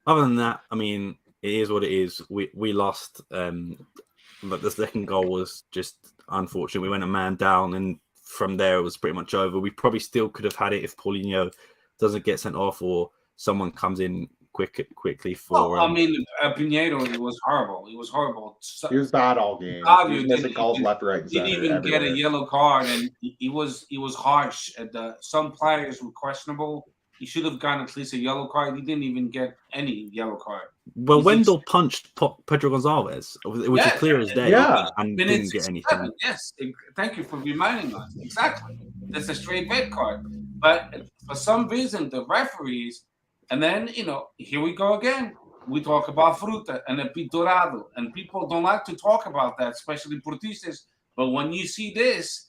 other than that, I mean, it is what it is. We lost. But the second goal was just unfortunate. We went a man down, and from there it was pretty much over. We probably still could have had it if Paulinho doesn't get sent off or someone comes in quickly for. Well, I mean, Pinheiro, it was horrible. It was horrible. He was bad all game. He was missing calls left, right, and center. Didn't even get a yellow card, and he was harsh. Some players were questionable. He should have gotten at least a yellow card. He didn't even get any yellow card. Well, Wendell punched Pedro Gonzalez. It was clear as day. Yeah. And didn't get anything. Yes, thank you for reminding us. Exactly. That's a straight red card. But for some reason, the referees, and then, here we go again. We talk about Fruta and the Pinturado, and people don't like to talk about that, especially Portistas. But when you see this,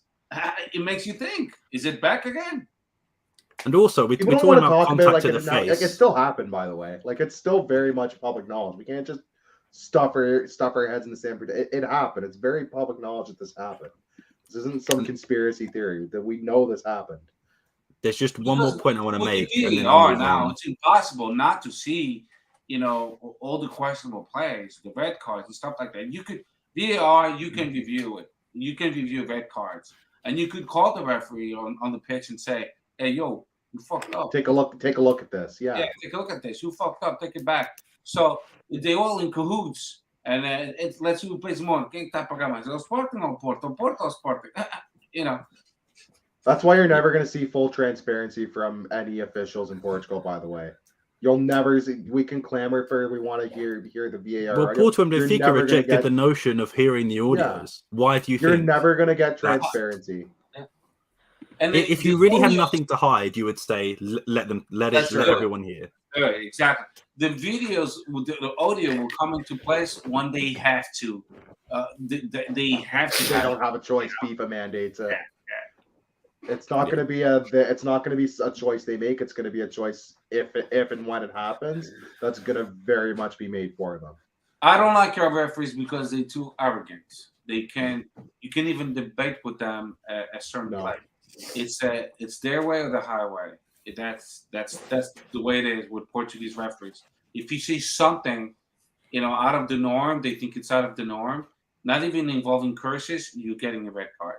it makes you think, is it back again? And also, we're talking about contact to the face. Like, it still happened, by the way. Like, it's still very much public knowledge. We can't just stuff our heads in the sand. It happened. It's very public knowledge that this happened. This isn't some conspiracy theory. That we know this happened. There's just one more point I want to make. Now it's impossible not to see, all the questionable plays, the red cards and stuff like that. You could VAR, you can review it. You can review red cards, and you could call the referee on the pitch and say, "Hey, yo, you fucked up. Take a look at this. Yeah, take a look at this. You fucked up. Take it back." So they all in cahoots, and let's see who plays more. Quem tá pagando mais? O Sporting ou Porto? Porto ou Sporting? That's why you're never going to see full transparency from any officials in Portugal, by the way. You'll never see. We can clamor for we want to hear the VAR. Well, Porto and Benfica rejected the notion of hearing the audios. Yeah. Why do you think? You're never going to get transparency. Yeah. And if you really had nothing to hide, you would say, let everyone hear. Exactly. The videos, the audio will come into place when they have to. They have to. They don't have a choice. FIFA mandates it. It's not going to be a choice they make. It's going to be a choice if and when it happens. That's going to very much be made for them. I don't like our referees because they're too arrogant. You can even debate with them a certain play. It's their way or the highway. That's the way it is with Portuguese referees. If you see something, out of the norm, they think it's out of the norm. Not even involving curses, you're getting a red card.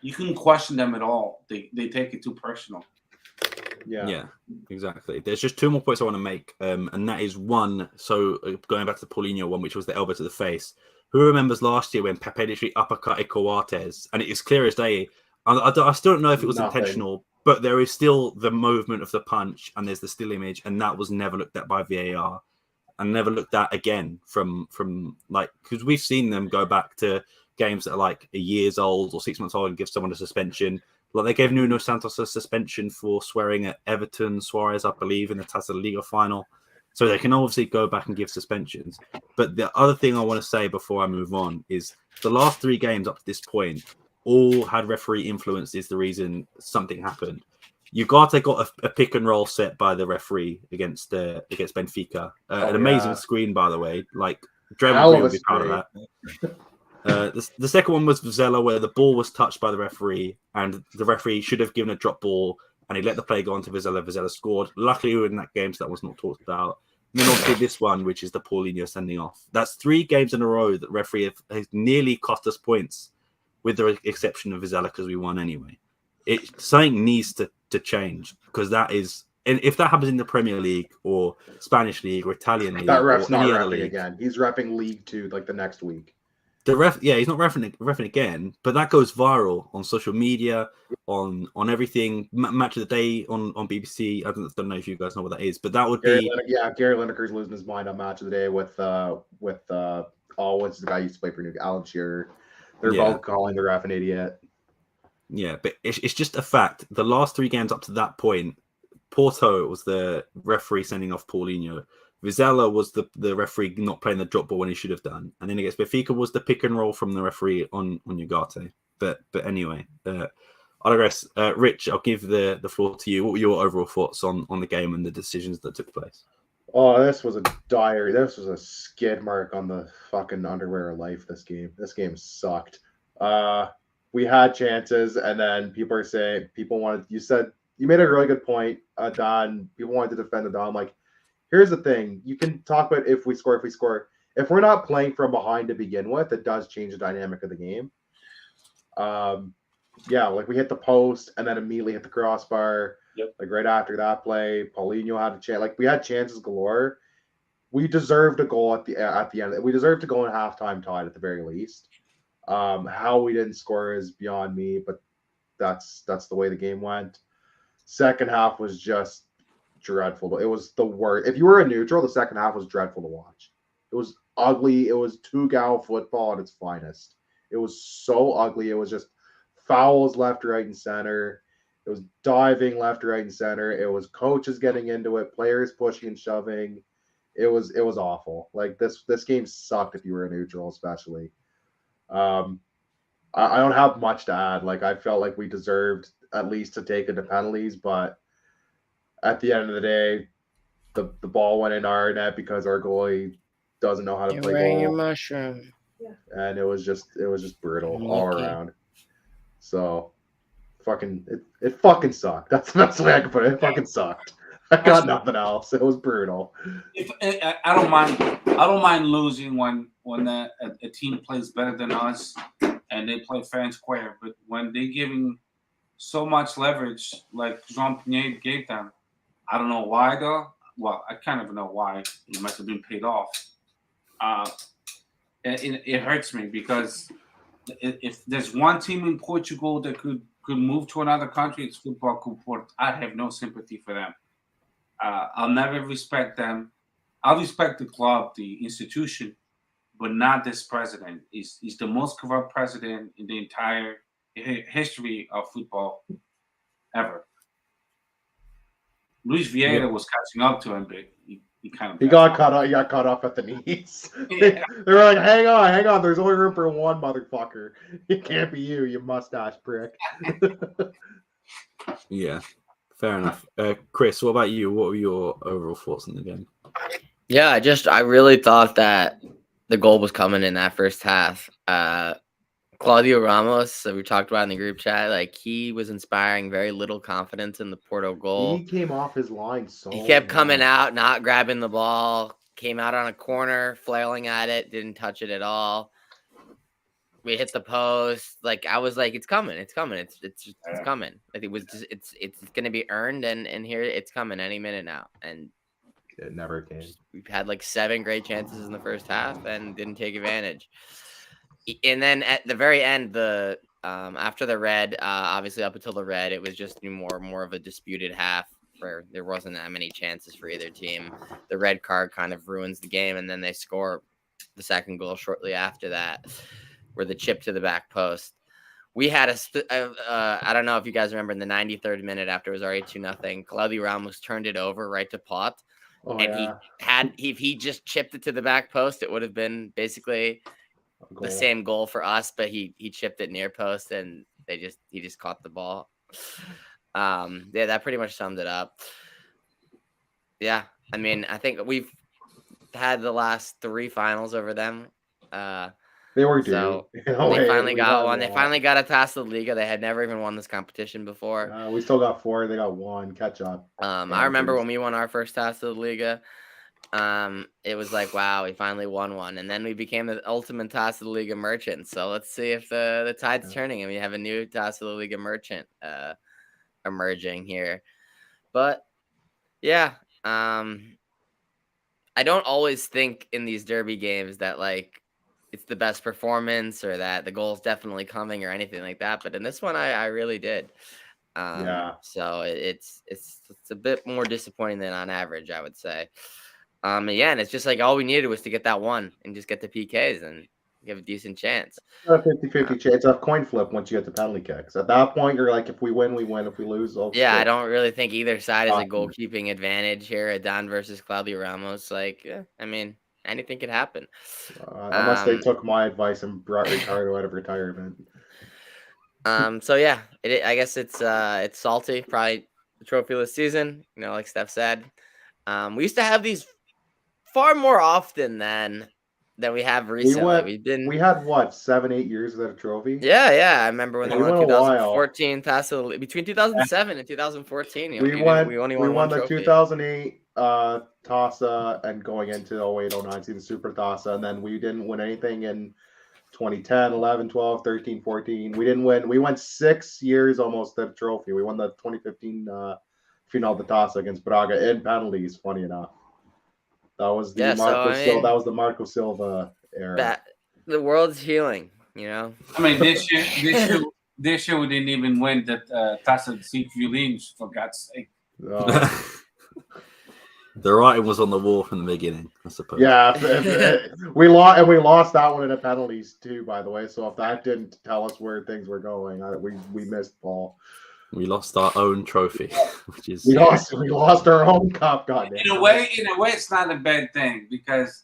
You couldn't question them at all. They take it too personal. Yeah, exactly. There's just two more points I want to make, and that is one. So going back to the Paulinho one, which was the elbow to the face. Who remembers last year when Pepe literally uppercutted Coates? And it is clear as day. I still don't know if it was intentional, but there is still the movement of the punch, and there's the still image, and that was never looked at by VAR, and never looked at again from because we've seen them go back to games that are like a year's old or 6 months old and give someone a suspension. Like they gave Nuno Santos a suspension for swearing at Everton Suarez, I believe, in the Taça Liga final. So they can obviously go back and give suspensions. But the other thing I want to say before I move on is the last 3 games up to this point all had referee influence is the reason something happened. Ugarte got a pick and roll set by the referee against Benfica. An amazing screen, by the way. Like, Draymond would be proud of that. The second one was Vizela, where the ball was touched by the referee, and the referee should have given a drop ball, and he let the play go on to Vizela. Vizela scored. Luckily, we were in that game, so that was not talked about. And then obviously this one, which is the Paulinho sending off. That's 3 games in a row that referee has nearly cost us points, with the exception of Vizela, because we won anyway. Something needs to change, because that is... And if that happens in the Premier League or Spanish League or Italian League, that ref's not repping again. He's repping League 2 like the next week. The ref, he's not refereeing again, but that goes viral on social media, on everything. Match of the day on BBC. I don't know if you guys know what that is, but that would be Gary Lineker's losing his mind on Match of the Day with what's the guy who used to play for New Alan Shearer. They're both calling the ref an idiot. Yeah, but it's just a fact. The last 3 games up to that point, Porto was the referee sending off Paulinho. Vizela was the referee not playing the drop ball when he should have done. And then against Benfica was the pick and roll from the referee on Ugarte. But anyway, I digress. Rich, I'll give the floor to you. What were your overall thoughts on the game and the decisions that took place? Oh, this was a skid mark on the fucking underwear of life, this game. This game sucked. we had chances, and then people wanted. You made a really good point, Don. People wanted to defend the Don. Like, here's the thing: you can talk about if we score. If we're not playing from behind to begin with, it does change the dynamic of the game. Yeah, like we hit the post and then immediately hit the crossbar. Yep. Like right after that play, Paulinho had a chance. Like we had chances galore. We deserved a goal at the end. We deserved to go in halftime tied at the very least. How we didn't score is beyond me, but that's the way the game went. Second half was just dreadful. It was the worst. If you were a neutral, the second half was dreadful to watch. It was ugly. It was two-gal football at its finest. It was so ugly. It was just fouls left, right, and center. It was diving left, right, and center. It was coaches getting into it, players pushing and shoving. It was awful. Like this game sucked if you were a neutral, especially. I don't have much to add. Like I felt like we deserved at least to take it to penalties, but at the end of the day, the ball went in our net because our goalie doesn't know how to play wearing your goal, mushroom. and it was just brutal all around. So, it fucking sucked. That's the best way I can put it. It fucking sucked. I got nothing else. It was brutal. I don't mind losing when a team plays better than us and they play fair and square. But when they're giving so much leverage like Jean Pineda gave them, I don't know why though. Well, I kind of know why. He must have been paid off. It hurts me because if there's one team in Portugal that could move to another country, it's Football Club Porto. I have no sympathy for them. I'll never respect them. I'll respect the club, the institution, but not this president. He's the most corrupt president in the entire history of football ever. Luis Vieira was catching up to him, but he got cut off. He got cut off at the knees. Yeah. They were like, "Hang on. There's only room for one motherfucker. It can't be you mustache prick." Yeah, fair enough. Chris, what about you? What were your overall thoughts on the game? Yeah, I really thought that the goal was coming in that first half. Claudio Ramos, that we talked about in the group chat, like he was inspiring very little confidence in the Porto goal. He came off his line so he kept coming out, not grabbing the ball, came out on a corner, flailing at it, didn't touch it at all. We hit the post. Like I was like, it's coming. It's coming. It's coming. Like it was just it's gonna be earned and here it's coming any minute now. And it never came. We've had like 7 great chances in the first half and didn't take advantage. And then at the very end, the after the red, obviously up until the red, it was just more of a disputed half where there wasn't that many chances for either team. The red card kind of ruins the game, and then they score the second goal shortly after that, where the chip to the back post. We had I don't know if you guys remember in the 93rd minute after it was already 2-0, Claudio Ramos turned it over right to Pot. Oh, and yeah. if he just chipped it to the back post, it would have been basically the same goal for us, but he chipped it near post and he just caught the ball. Yeah, that pretty much summed it up. Yeah, I mean, I think we've had the last 3 finals over them. They were due. So they finally got one. They finally got a Taça da Liga. They had never even won this competition before. We still got 4. They got 1. Catch up. I remember when we won our first Taça da Liga. It was like, wow, we finally won one, and then we became the ultimate Taça da Liga merchant. So let's see if the tide's turning and we have a new Taça da Liga merchant emerging here. But yeah, I don't always think in these derby games that like it's the best performance or that the goal's definitely coming or anything like that. But in this one, I really did. So it's a bit more disappointing than on average, I would say. Yeah, and it's just like all we needed was to get that one and just get the PKs and give a decent chance. A 50-50 chance. It's a coin flip once you get the penalty kicks. At that point, you're like, if we win, we win. If we lose, yeah, I don't really think either side is a goalkeeping advantage here. Adán versus Claudio Ramos, like, yeah, I mean, anything could happen. Unless they took my advice and brought Ricardo out of retirement. So yeah, I guess it's salty. Probably the trophyless season. You know, like Steph said, we used to have these far more often than than we have recently. We've been. We had what 7-8 years without a trophy. Yeah. I remember when Yeah, they we won went a while. 2014 between 2007 and 2014. We only won one the trophy. 2008 Taça and going into 08-09 season Super Taça, and then we didn't win anything in 2010, 11, 12, 13, 14. We didn't win. We went 6 years almost at a trophy. We won the 2015 Final de Taça against Braga in penalties. Funny enough, that was the that was the Marco Silva era. The world's healing. You know. I mean, this year we didn't even win the Taça de Cinco Violins, for God's sake. The writing was on the wall from the beginning, I suppose. Yeah, we lost that one in the penalties too, by the way. So if that didn't tell us where things were going, we missed Paul. We lost our own trophy, which is we lost our own cup. Goddamn. In a way, it's not a bad thing because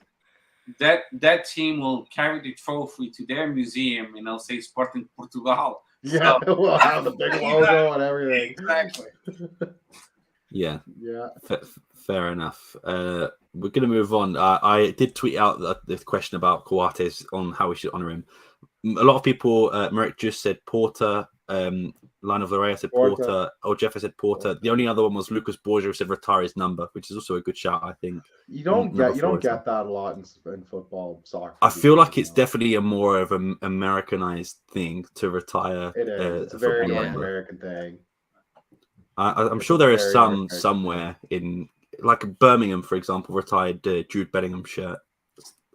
that team will carry the trophy to their museum and they'll say Sporting Portugal. Yeah, we'll have the big logo and everything. Exactly. Yeah. Yeah. Fair enough. We're going to move on. I did tweet out the question about Coates on how we should honour him. A lot of people, Merrick just said Porter, Line of the Raya said Porter, Jeffer said Porter. The only other one was Lucas Borgia who said retire his number, which is also a good shout, I think. You don't get that a lot in football, soccer. I feel like it's definitely a more of an Americanized thing to retire. It is. It's a very North American thing. I'm sure there is somewhere in, like Birmingham, for example, retired Jude Bellingham shirt.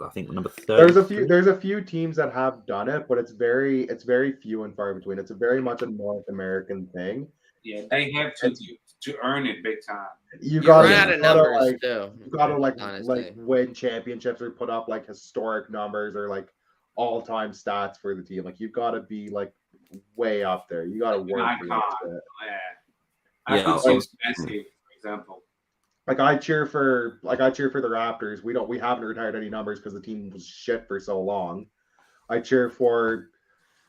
I think number 30. There's a few teams that have done it, but it's very few and far between. It's a very much a North American thing. Yeah, they have to earn it big time. You gotta honestly. win championships or put up like historic numbers or like all-time stats for the team. Like you've got to be like way up there. You got to work for that shit. I could say Messi, for example. Like I cheer for the Raptors. We haven't retired any numbers because the team was shit for so long. I cheer for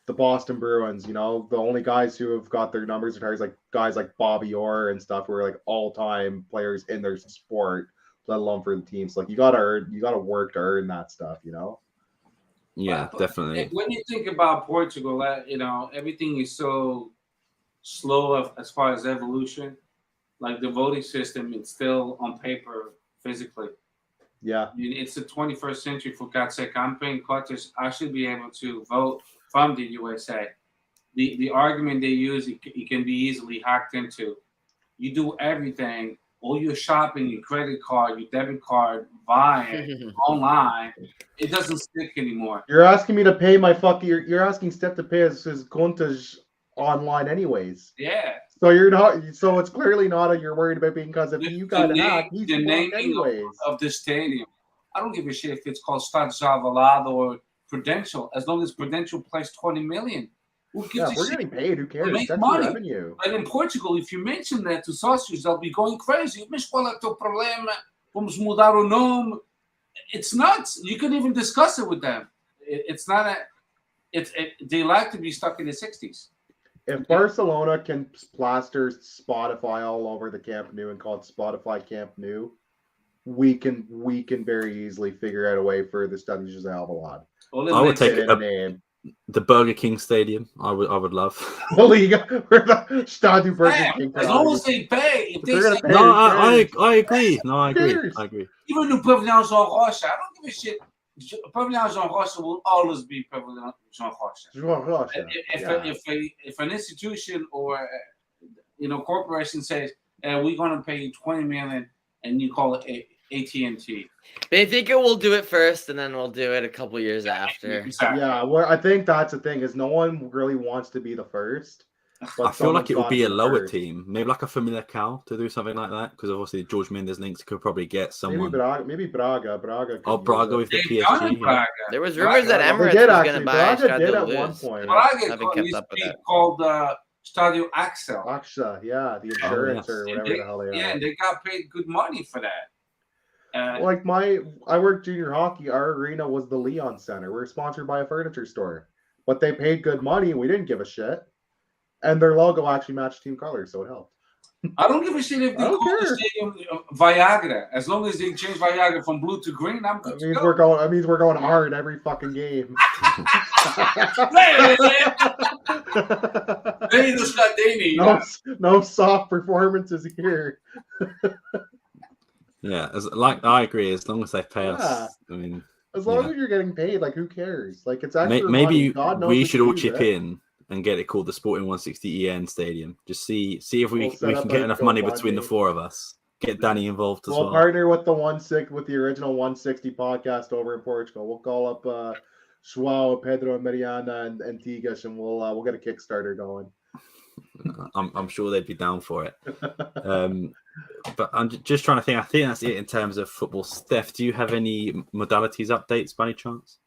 the Boston Bruins. You know, the only guys who have got their numbers retired is like guys like Bobby Orr and stuff who are like all-time players in their sport, let alone for the team. So like you gotta work to earn that stuff. You know. Yeah, definitely. When you think about Portugal, you know, everything is so slow as far as evolution. Like the voting system, it's still on paper physically. Yeah. I mean, it's the 21st century, for God's sake. I'm paying Qatars. I should be able to vote from the USA. The argument they use, it can be easily hacked into. You do everything, all your shopping, your credit card, your debit card, buying online. It doesn't stick anymore. You're asking me to pay my fucking. You're asking Steph to pay his contas online anyways. Yeah. So you're not. So it's clearly not. You're worried about being because if you got hacked, he's the naming anyways. of the stadium. I don't give a shit if it's called Stade Javalado or Prudential, as long as Prudential plays 20 million. Who gives a we're shit? getting paid. Who cares? Make That's money. revenue. But in Portugal, if you mention that to sócios, they'll be going crazy. Mas qual é o teu problema? Vamos mudar o nome. It's nuts. You could even discuss it with them. It's not they like to be stuck in the 60s. If Barcelona can plaster Spotify all over the Camp Nou and call it Spotify Camp Nou, we can very easly figure out a way for the Stade Javalado. I would take the Burger King Stadium. I would love. The Liga, where the Stade Burger King. As long as they pay. If they say, I agree. No, I agree. Even the Pavilion Jean Rocha, I don't give a shit. Pavilion Jean Rocha will always be Pavilion Jean Rocha. If an institution or corporation says we're going to pay you 20 million and you call it AT&T, they think it will do it first and then we'll do it a couple years after. Exactly. Yeah, well, I think that's the thing is no one really wants to be the first. I feel like it would be a lower team, maybe like a Famalicão to do something like that, because obviously George Mendes links could probably get someone. Maybe Braga. Braga with the PSG. Yeah. There was rumors that Emirates was going to buy Braga at one point. Braga called Stadio Axel. Axel, yeah, the insurance or whatever the hell they are. Yeah, and they got paid good money for that. I worked junior hockey. Our arena was the Leon Center. We're sponsored by a furniture store, but they paid good money and we didn't give a shit. And their logo actually matched team colors, so it helped. I don't give a shit if they call the stadium Viagra. As long as they change Viagra from blue to green, I'm good to go. That means we're going hard every fucking game. No soft performances here. Yeah, I agree. As long as they pay us, I mean, as long as you're getting paid, like who cares? Like it's extra money. Maybe God knows we should all chip in and get it called the Sporting 160EN Stadium. Just see if we can get enough money between the four of us. Get Danny involved as well. We'll partner with the original 160 podcast over in Portugal. We'll call up João, Pedro, Mariana, and Tigas, and we'll get a Kickstarter going. I'm sure they'd be down for it. But I'm just trying to think. I think that's it in terms of football. Steph, do you have any modalities updates by any chance?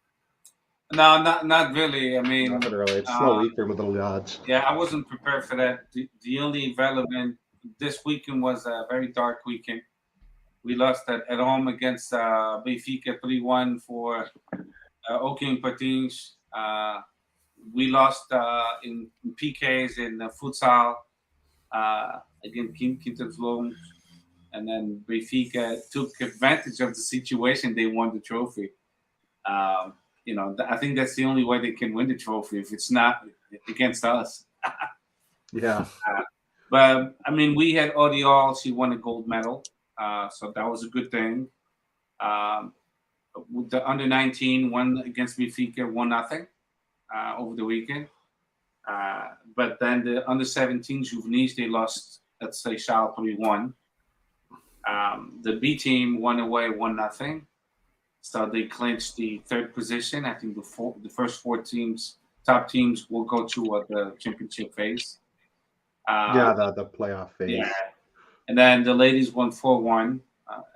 No, not really. I mean, nothing really. It's slow week for modalities. Yeah, I wasn't prepared for that. The only relevant this weekend was a very dark weekend. We lost at home against Benfica 3-1 for Oaking Patins. We lost in PKs in futsal against Quintas Loans. And then Benfica took advantage of the situation. They won the trophy. I think that's the only way they can win the trophy if it's not against us. Yeah. But, I mean, we had Odiol. She won a gold medal. So that was a good thing. The under-19 won against Benfica 1-0 over the weekend. But then the under-17 juveniles, they lost at Seychelles 3-1. The B team won away 1-0. So they clinched the third position. I think the first four top teams will go to the championship phase. The playoff phase. Yeah. And then the ladies won 4-1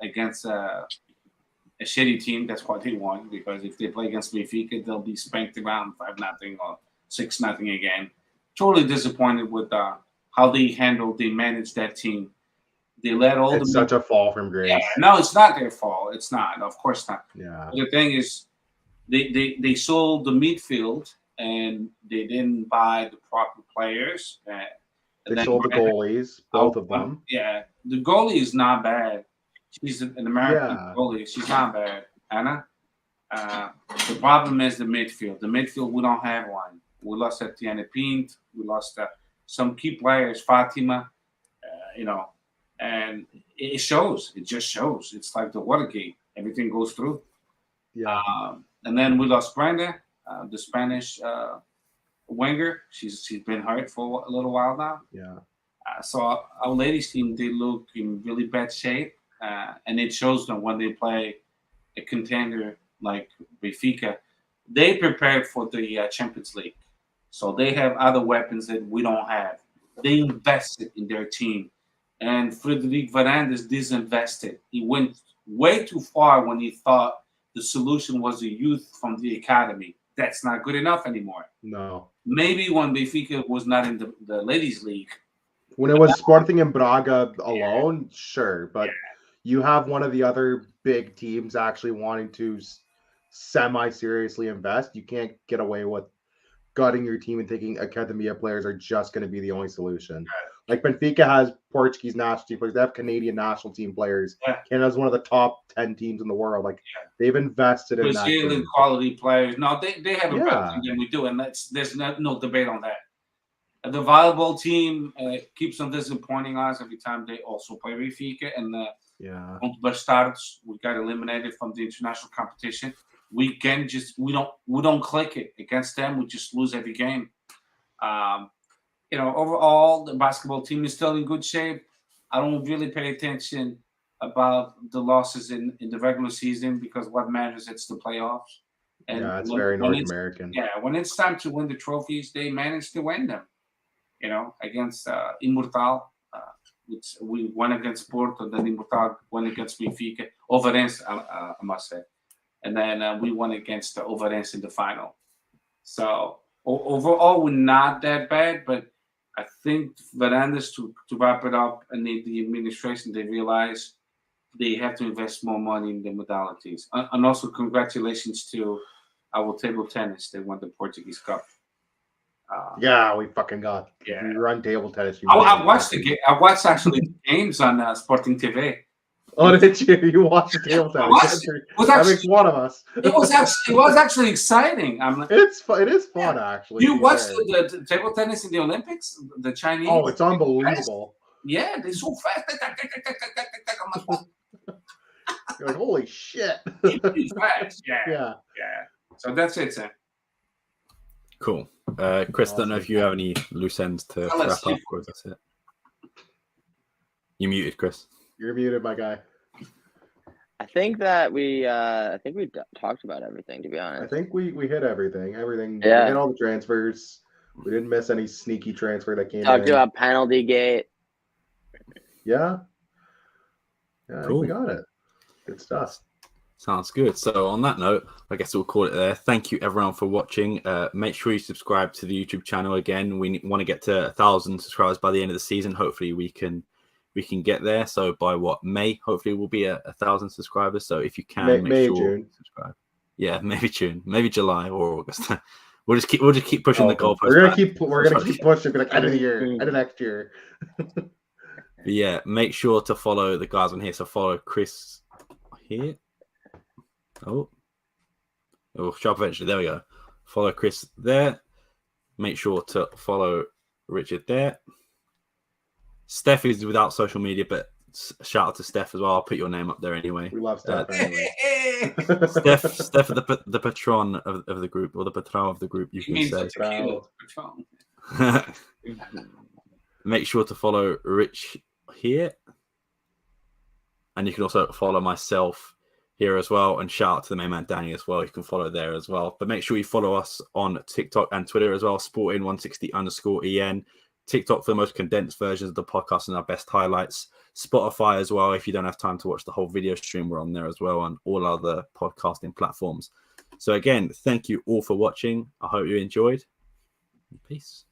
against a shitty team. That's why they won, because if they play against Benfica, they'll be spanked around 5-0 or 6-0 again. Totally disappointed with how they managed that team. They let all it's such a fall from grace. Yeah, no, it's not their fault. It's not. Of course not. Yeah. But the thing is, they sold the midfield and they didn't buy the proper players. They sold the goalies, both of them. Yeah, the goalie is not bad. She's an American goalie. She's not bad, Anna. The problem is the midfield. The midfield, we don't have one. We lost Etienne Pint. We lost some key players, Fatima. And it shows. It just shows. It's like the Watergate. Everything goes through. Yeah. And then we lost Brenda, the Spanish winger. She's been hurt for a little while now. Yeah. So our ladies team, they look in really bad shape, and it shows them when they play a contender like Benfica. They prepared for the Champions League, so they have other weapons that we don't have. They invested in their team, and Frederic Varandas disinvested. He went way too far when he thought the solution was the youth from the academy. That's not good enough anymore. No. Maybe when Benfica was not in the ladies' league. When it was Sporting in Braga alone, sure. But you have one of the other big teams actually wanting to semi-seriously invest. You can't get away with gutting your team and thinking Academia players are just going to be the only solution. Like Benfica has Portuguese national team players. They have Canadian national team players. Canada's one of the top 10 teams in the world. Like they've invested in that. Brazilian quality players. No, they have a better team than we do, and there's no debate on that. The volleyball team keeps on disappointing us every time they also play Benfica, and Bastards, we got eliminated from the international competition. We don't click it against them. We just lose every game. Overall, the basketball team is still in good shape. I don't really pay attention about the losses in the regular season, because what matters, it's the playoffs. And it's very North American. Yeah, when it's time to win the trophies, they manage to win them. Against Immortal, which we won against Porto, then Immortal won against Benfica, Overense, I must say. And then we won against Overense in the final. So overall, we're not that bad, but I think Varandas, to wrap it up, and the administration, they realize they have to invest more money in the modalities. And also congratulations to our table tennis. They won the Portuguese Cup. Yeah, we fucking got. Yeah. We run table tennis. I watched the game. I watched actually the games on Sporting TV. Oh, did you? You watched the table tennis? That makes one of us. It was actually exciting. I'm like, It is fun actually. you watched the table tennis in the Olympics? The Chinese? Oh, it's unbelievable. Yeah, they're so fast. I'm like, You're like, holy shit. it's fast. Yeah. Yeah. So that's it, Sam. Cool. Chris, don't know if you have any loose ends to wrap up, or that's it. You muted, Chris. You're muted, my guy. I think that we talked about everything, to be honest. I think we hit everything. Yeah. We hit all the transfers. We didn't miss any sneaky transfer that came Talked in. about penalty gate. Yeah. Yeah, I think we Cool. got it. Good stuff. Sounds good. So on that note, I guess we'll call it there. Thank you everyone for watching. Make sure you subscribe to the YouTube channel. Again, we want to get to 1,000 subscribers by the end of the season. Hopefully we can get there. So by May, hopefully we'll be at 1,000 subscribers. So if you can, make sure June. Subscribe. Yeah, maybe June, maybe July or August. we'll just keep pushing the goalpost. We're gonna keep pushing. Be like end of the year, end of next year. But yeah, make sure to follow the guys on here. So follow Chris here. Oh, sharp eventually. There we go. Follow Chris there. Make sure to follow Richard there. Steph is without social media, but shout out to Steph as well. I'll put your name up there anyway. We love Steph anyway. Steph, the patron of the group, or the patron of the group, you can say. Make sure to follow Rich here. And you can also follow myself here as well. And shout out to the main man, Danny, as well. You can follow there as well. But make sure you follow us on TikTok and Twitter as well. SPORTING160EN. TikTok for the most condensed versions of the podcast and our best highlights. Spotify as well. If you don't have time to watch the whole video stream, we're on there as well on all other podcasting platforms. So again, thank you all for watching. I hope you enjoyed. Peace.